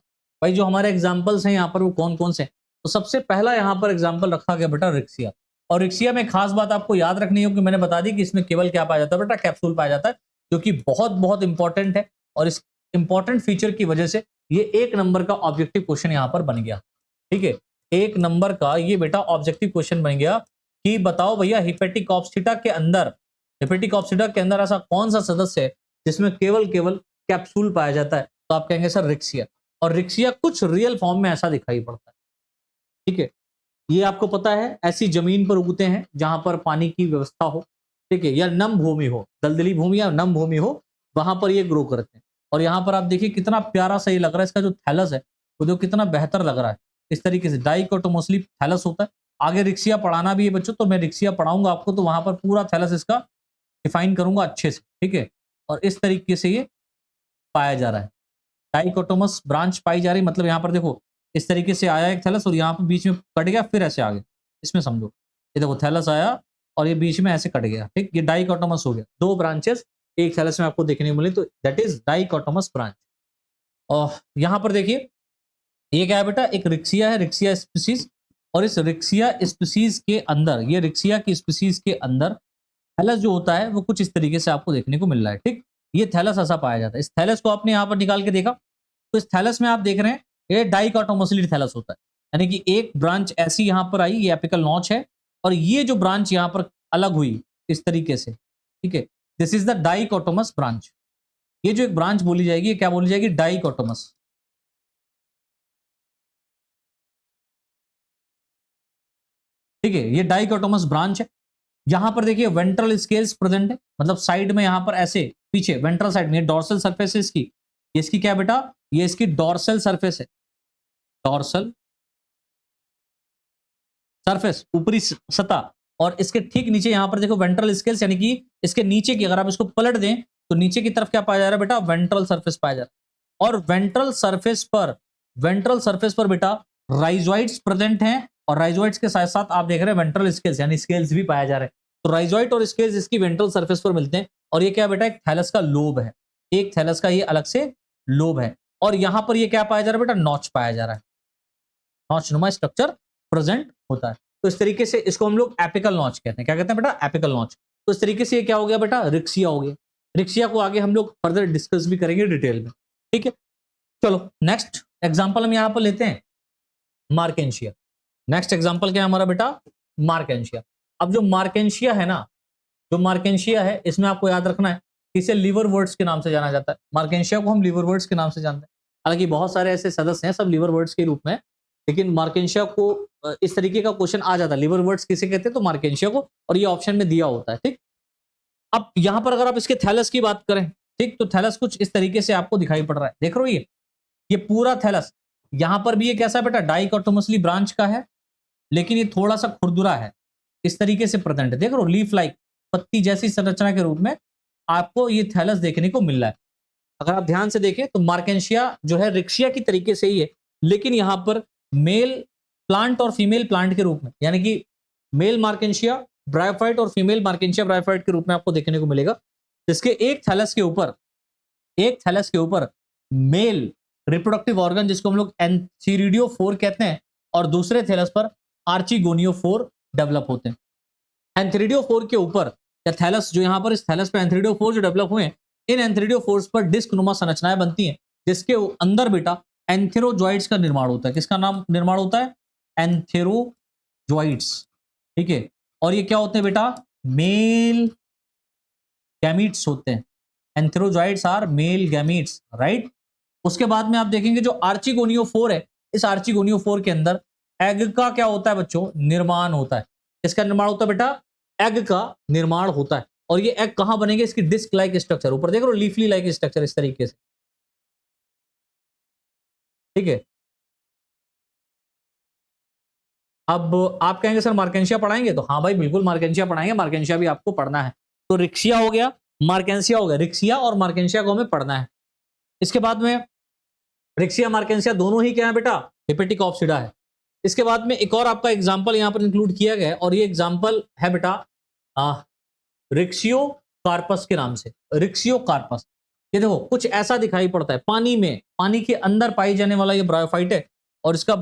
भाई। जो हमारे एग्जांपल्स हैं यहाँ पर वो कौन कौन से हैं, तो सबसे पहला यहाँ पर एग्जांपल रखा गया बेटा रिक्सिया। और रिक्सिया में खास बात आपको याद रखनी है कि मैंने बता दी कि इसमें केवल क्या पाया जाता है बेटा, कैप्सूल पाया जाता है, जो कि बहुत बहुत इंपॉर्टेंट है। और इस इंपॉर्टेंट फीचर की वजह से ये 1 नंबर का ऑब्जेक्टिव क्वेश्चन यहाँ पर बन गया, ठीक है। 1 नंबर का ये बेटा ऑब्जेक्टिव क्वेश्चन बन गया कि बताओ भैया हेपेटिक ऑब्स्टिटा के अंदर ऐसा कौन सा सदस्य है जिसमें केवल केवल कैप्सूल पाया जाता है, तो आप कहेंगे सर रिक्सिया। और रिक्सिया कुछ रियल फॉर्म में ऐसा दिखाई पड़ता है, ठीक है। ये आपको पता है ऐसी जमीन पर उगते हैं जहां पर पानी की व्यवस्था हो, ठीक है, या नम भूमि हो, दलदली भूमि या नम भूमि हो, वहां पर ये ग्रो करते हैं। और यहाँ पर आप देखिए कितना प्यारा सा ये लग रहा है, इसका जो थैलस है वो जो कितना बेहतर लग रहा है, इस तरीके से डाइकोटोमोसली थैलस होता है। आगे रिक्सिया पढ़ाना भी है बच्चों, तो मैं रिक्सिया पढ़ाऊंगा आपको, तो वहां पर पूरा थैलस इसका डिफाइन करूंगा अच्छे से, ठीक है। और इस तरीके से ये पाया जा रहा है, डाइकोटोमस ब्रांच पाई जा रही, मतलब यहाँ पर देखो इस तरीके से आया एक थैलस और यहाँ पर बीच में कट गया, फिर ऐसे आ गया, इसमें समझो ये देखो थैलस आया और ये बीच में ऐसे कट गया, ठीक, ये डाइकोटोमस हो गया, 2 ब्रांचेस एक थैलस में आपको देखने को मिली, तो दैट इज डाइकोटोमस ब्रांच। और यहाँ पर देखिए ये क्या है बेटा, एक रिक्सिया है, रिक्सिया स्पीसीज, और इस रिक्सिया स्पीसीज के अंदर, ये रिक्सिया की स्पीसीज के अंदर थैलस जो होता है वो कुछ इस तरीके से आपको देखने को मिल रहा है, ठीक। ये थैलस ऐसा पाया जाता है। इस थैलस को आपने यहाँ पर निकाल के देखा, तो इस थैलस में आप देख रहे हैं ये डाइकोटोमोसली थैलस होता है, यानी कि एक ब्रांच ऐसी यहाँ पर आई, ये एपिकल नॉच है, और ये जो ब्रांच यहाँ पर अलग हुई इस तरीके से, ठीक है, this is the dichotomous branch. ये जो एक ब्रांच बोली जाएगी, ये क्या बोली जाएगी, डाइकोटोमस, ठीक है, ये डाइकोटोमस ब्रांच है। यहां पर देखिए वेंट्रल स्केल्स प्रेजेंट है, मतलब साइड में यहां पर ऐसे पीछे वेंट्रल साइड में डॉर्सल सरफेस है इसकी, ये इसकी क्या बेटा, ये इसकी डॉर्सल सरफेस है, डॉर्सल सरफेस ऊपरी सतह। और इसके ठीक नीचे यहां पर देखो वेंट्रल स्केल्स, यानी कि इसके नीचे की अगर आप इसको पलट दें तो नीचे की तरफ क्या पाया जा रहा है बेटा, वेंट्रल सरफेस पाया जा रहा है। और वेंट्रल सरफेस पर बेटा राइजोइड्स प्रेजेंट हैं, और राइजोइड्स के साथ साथ आप देख रहे हैं वेंट्रल स्केल्स, यानी स्केल्स भी पाया जा रहा है। तो राइजोइड और स्केल्स इसकी वेंट्रल सरफेस पर मिलते हैं। और ये क्या बेटा, एक थैलस का लोब है, एक थैलस का ये अलग से लोब है। और यहां पर ये क्या पाया जा रहा है बेटा, नॉच पाया जा रहा है, नॉच नुमा स्ट्रक्चर प्रेजेंट होता है। तो इस तरीके से इसको हम लोग एपिकल नॉच कहते हैं, क्या कहते हैं बेटा, एपिकल नॉच। तो इस तरीके से ये क्या हो गया बेटा, रिक्सिया हो गया। रिक्सिया को आगे हम लोग फर्दर डिस्कस भी करेंगे डिटेल में, ठीक है। चलो नेक्स्ट एग्जांपल हम यहां पर लेते हैं, मार्केंशिया। नेक्स्ट एग्जांपल क्या है हमारा बेटा, मार्केंशिया। अब जो मार्केंशिया है ना, जो मार्केंशिया है इसमें आपको याद रखना है कि इसे लिवरवर्ट्स के नाम से जाना जाता है। मार्केंशिया को हम लिवरवर्ट्स के नाम से जानते हैं। हालांकि बहुत सारे ऐसे सदस्य हैं सब लिवरवर्ट्स के रूप में, लेकिन मार्केंशिया को इस तरीके का क्वेश्चन आ जाता है, लिवरवर्ट्स किसे कहते हैं, तो मार्केंशिया को, और ये ऑप्शन में दिया होता है। ठीक, अब यहां पर अगर आप इसके थैलस की बात करें, ठीक, तो थैलस कुछ इस तरीके से आपको दिखाई पड़ रहा है, देख रहे हो ये पूरा थैलस। यहां पर भी ये कैसा बेटा, डाइकोटोमसली ब्रांच का है, लेकिन ये थोड़ा सा खुरदुरा है, इस तरीके से प्रेजेंट है, देख रहे हो, लीफ लाइक, पत्ती जैसी संरचना के रूप में आपको ये थैलस देखने को मिल रहा है। अगर आप ध्यान से देखें तो मार्केंशिया जो है रिक्शिया की तरीके से ही है, लेकिन यहां पर मेल प्लांट और फीमेल प्लांट के रूप में, यानी कि मेल मार्केंशिया ब्रायोफाइट और फीमेल मार्केंशिया ब्रायोफाइट के रूप में आपको देखने को मिलेगा, जिसके एक थैलस के ऊपर मेल रिप्रोडक्टिव ऑर्गन जिसको हम लोग एंथीरिडियोफोर कहते हैं, और दूसरे थैलस पर आर्चिगोनियोफोर डेवलप होते हैं। एंथीरिडियोफोर के ऊपर या थैलस, जो यहां पर इस थैलस पे एंथीरिडियोफोर जो डेवलप हुए हैं, इन एंथीरिडियोफोर्स पर डिस्क नुमा संरचनाएं बनती हैं, जिसके अंदर बेटा एंथेरोजॉइड्स का निर्माण होता है। किसका नाम निर्माण होता है, एंथेरोजॉइड्स। ठीक है, और ये क्या होते हैं बेटा, मेल गैमीट्स होते हैं। Antherozoids are male gametes, right. उसके बाद में आप देखेंगे जो आर्चिगोनियोफोर है, इस आर्चिगोनियोफोर के अंदर एग का क्या होता है बच्चों, निर्माण होता है। इसका निर्माण होता है बेटा, एग का निर्माण होता है। और ये एग कहां बनेंगे, इसकी डिस्क लाइक स्ट्रक्चर, ऊपर देख रहे हो लीफली लाइक स्ट्रक्चर इस तरीके से, ठीक है। अब आप कहेंगे सर मार्केंशिया पढ़ाएंगे, तो हाँ भाई बिल्कुल मार्केंशिया पढ़ाएंगे, मार्केंशिया भी आपको पढ़ना है। तो रिक्शिया हो गया, मार्केंशिया हो गया, रिक्शिया और मार्केंशिया को हमें पढ़ना है। इसके बाद में रिक्शिया मार्केंशिया दोनों ही क्या है बेटा, हेपेटिक ऑप्सिडा है। इसके बाद में एक और आपका एग्जाम्पल यहां पर इंक्लूड किया गया है, और ये एग्जाम्पल है बेटा रिक्शियो कार्पस के नाम से। रिक्शियो कार्पस, ये देखो कुछ ऐसा दिखाई पड़ता है, पानी में, पानी के अंदर पाई जाने वाला ये ब्रायोफाइट है, और इसका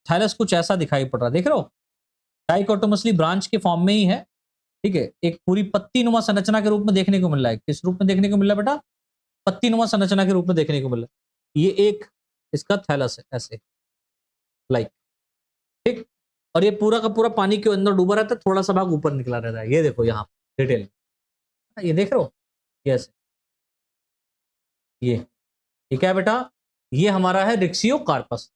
थैलस कुछ ऐसा दिखाई पड़ रहा है, देख रहे हो, डाइकोटोमसली ब्रांच के फॉर्म में ही है। ठीक है, एक पूरी पत्ती नुमा संरचना के रूप में देखने को मिल रहा है। किस रूप में देखने को मिल रहा है बेटा, पत्ती नुमा संरचना के रूप में देखने को मिल रहा है। ये एक इसका थैलस है ऐसे, लाइक, ठीक। और ये पूरा का पूरा पानी के अंदर डूबा रहता है, थोड़ा सा भाग ऊपर निकला रहता है, ये देखो यहाँ डिटेल, ये देख रहे हो, यस, ये क्या है बेटा, ये हमारा है रिक्शियो कार्पस।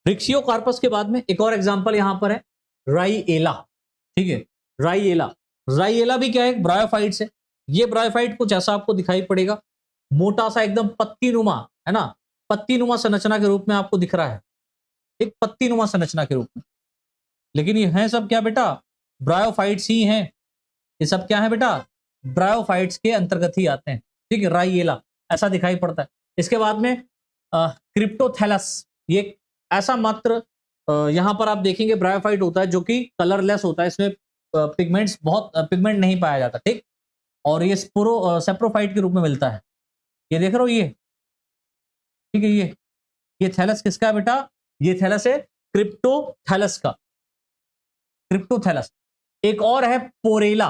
रिक्शियो कार्पस के बाद में एक और एग्जांपल यहां पर है राइएला। ठीक है, राइएला, राइएला भी क्या है, ब्रायोफाइट से। ये ब्रायोफाइट कुछ ऐसा आपको दिखाई पड़ेगा, मोटा सा एकदम पत्ती नुमा, है ना, पत्ती नुमा संरचना के रूप में आपको दिख रहा है, एक पत्ती नुमा संरचना के रूप में। लेकिन ये है सब क्या बेटा, ब्रायोफाइट्स ही हैं, ये सब क्या है बेटा, ब्रायोफाइट्स के अंतर्गत ही आते हैं। ठीक है, राइएला ऐसा दिखाई पड़ता है। इसके बाद में क्रिप्टोथैलस, ये ऐसा मात्र यहां पर आप देखेंगे ब्रायोफाइट होता है जो कि कलरलेस होता है, इसमें पिगमेंट्स, बहुत पिगमेंट नहीं पाया जाता, ठीक। और ये सेप्रोफाइट के रूप में मिलता है, ये देख रहे हो, ये ठीक है, ये थैलस किसका है बेटा, ये थैलस है क्रिप्टोथैलस का, क्रिप्टोथैलस। एक और है पोरेला,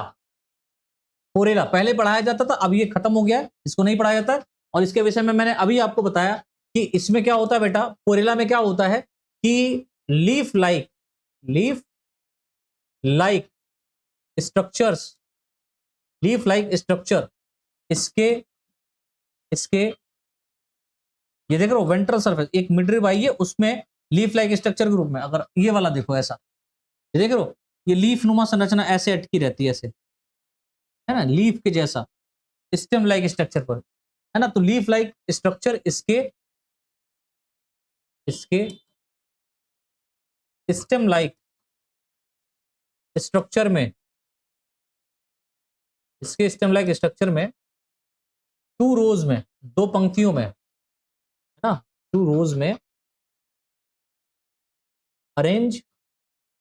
पोरेला पहले पढ़ाया जाता था, अब ये खत्म हो गया है, इसको नहीं पढ़ाया जाता है। और इसके विषय में मैंने अभी आपको बताया कि इसमें क्या होता है बेटा, पोरेला में क्या होता है कि leaf like structures, leaf like structure इसके ये देख रहे हो वेंट्रल सरफेस, एक मिडरिब आई है उसमें लीफ लाइक स्ट्रक्चर के रूप में, अगर ये वाला देखो ऐसा, ये देख रहे हो, ये लीफ नुमा संरचना ऐसे अटकी रहती है, ऐसे, है ना, लीफ के जैसा, स्टेम लाइक स्ट्रक्चर पर, है ना। तो लीफ लाइक स्ट्रक्चर इसके स्टेम लाइक स्ट्रक्चर में, इसके स्टेम लाइक स्ट्रक्चर में 2 रोज में, 2 पंक्तियों में, है ना, 2 रोज में अरेंज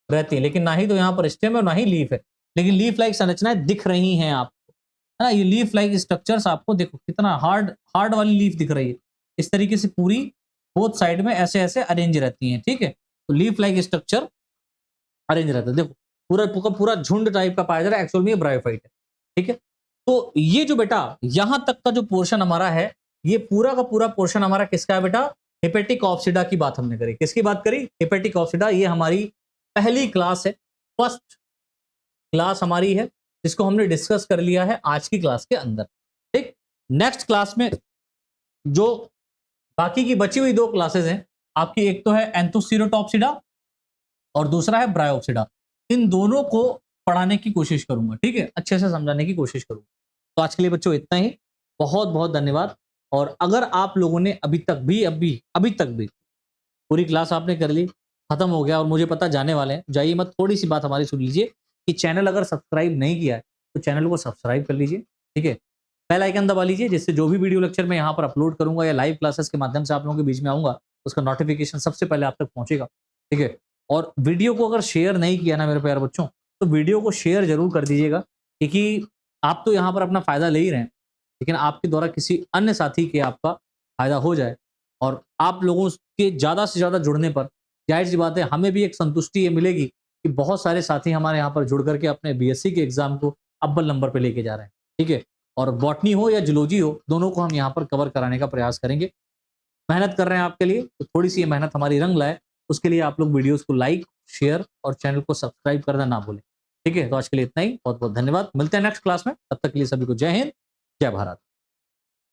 रहती है। लेकिन ना ही तो यहां पर स्टेम है ना ही लीफ है, लेकिन लीफ लाइक संरचनाएं दिख रही हैं आपको, है ना। ये लीफ लाइक स्ट्रक्चर्स आपको देखो कितना हार्ड वाली लीफ दिख रही है, इस तरीके से पूरी बोथ साइड में ऐसे ऐसे अरेंज रहती हैं, ठीक है। तो लीफ लाइक स्ट्रक्चर अरेंज रहता है, देखो पूरा झुंड टाइप का पाया जा रहा है, एक्चुअल में ये ब्रायोफाइट है, ठीक है। तो ये जो बेटा यहां तक का जो पोर्शन हमारा है, ये पूरा का पूरा पोर्शन हमारा किसका है बेटा, हेपेटिक ऑप्सिडा की बात हमने करी। किसकी बात करी? Hepatic opsida. ये हमारी पहली क्लास है, फर्स्ट क्लास हमारी है, जिसको हमने डिस्कस कर लिया है आज की क्लास के अंदर। ठीक, नेक्स्ट क्लास में जो बाकी की बची हुई 2 क्लासेस हैं आपकी, एक तो है एंथोसीरोटॉप्सिडा और दूसरा है ब्रायोप्सिडा। इन दोनों को पढ़ाने की कोशिश करूंगा, ठीक है, अच्छे से समझाने की कोशिश करूंगा। तो आज के लिए बच्चों इतना ही, बहुत बहुत धन्यवाद। और अगर आप लोगों ने अभी तक भी पूरी क्लास आपने कर ली, खत्म हो गया और मुझे पता जाने वाले हैं, जाइए मत, थोड़ी सी बात हमारी सुन लीजिए कि चैनल अगर सब्सक्राइब नहीं किया है तो चैनल को सब्सक्राइब कर लीजिए, ठीक है, बेल आइकन दबा लीजिए, जिससे जो भी वीडियो लेक्चर मैं यहाँ पर अपलोड करूंगा या लाइव क्लासेस के माध्यम से आप लोगों के बीच में आऊंगा, उसका नोटिफिकेशन सबसे पहले आप तक पहुंचेगा, ठीक है। और वीडियो को अगर शेयर नहीं किया ना मेरे प्यारे बच्चों, तो वीडियो को शेयर जरूर कर दीजिएगा, क्योंकि आप तो यहाँ पर अपना फायदा ले ही रहे हैं, लेकिन आपके द्वारा किसी अन्य साथी के आपका फायदा हो जाए और आप लोगों के ज़्यादा से ज़्यादा जुड़ने पर जाहिर सी बात है हमें भी एक संतुष्टि ये मिलेगी कि बहुत सारे साथी हमारे यहाँ पर जुड़ करके अपने बीएससी के एग्जाम को अव्वल नंबर पे लेके जा रहे हैं, ठीक है। और बॉटनी हो या जूलॉजी हो, दोनों को हम यहाँ पर कवर कराने का प्रयास करेंगे। मेहनत कर रहे हैं आपके लिए, तो थोड़ी सी ये मेहनत हमारी रंग लाए, उसके लिए आप लोग वीडियोस को लाइक, शेयर और चैनल को सब्सक्राइब करना ना भूलें, ठीक है। तो आज के लिए इतना ही, बहुत बहुत धन्यवाद। मिलते हैं नेक्स्ट क्लास में, तब तक के लिए सभी को जय हिंद, जय भारत।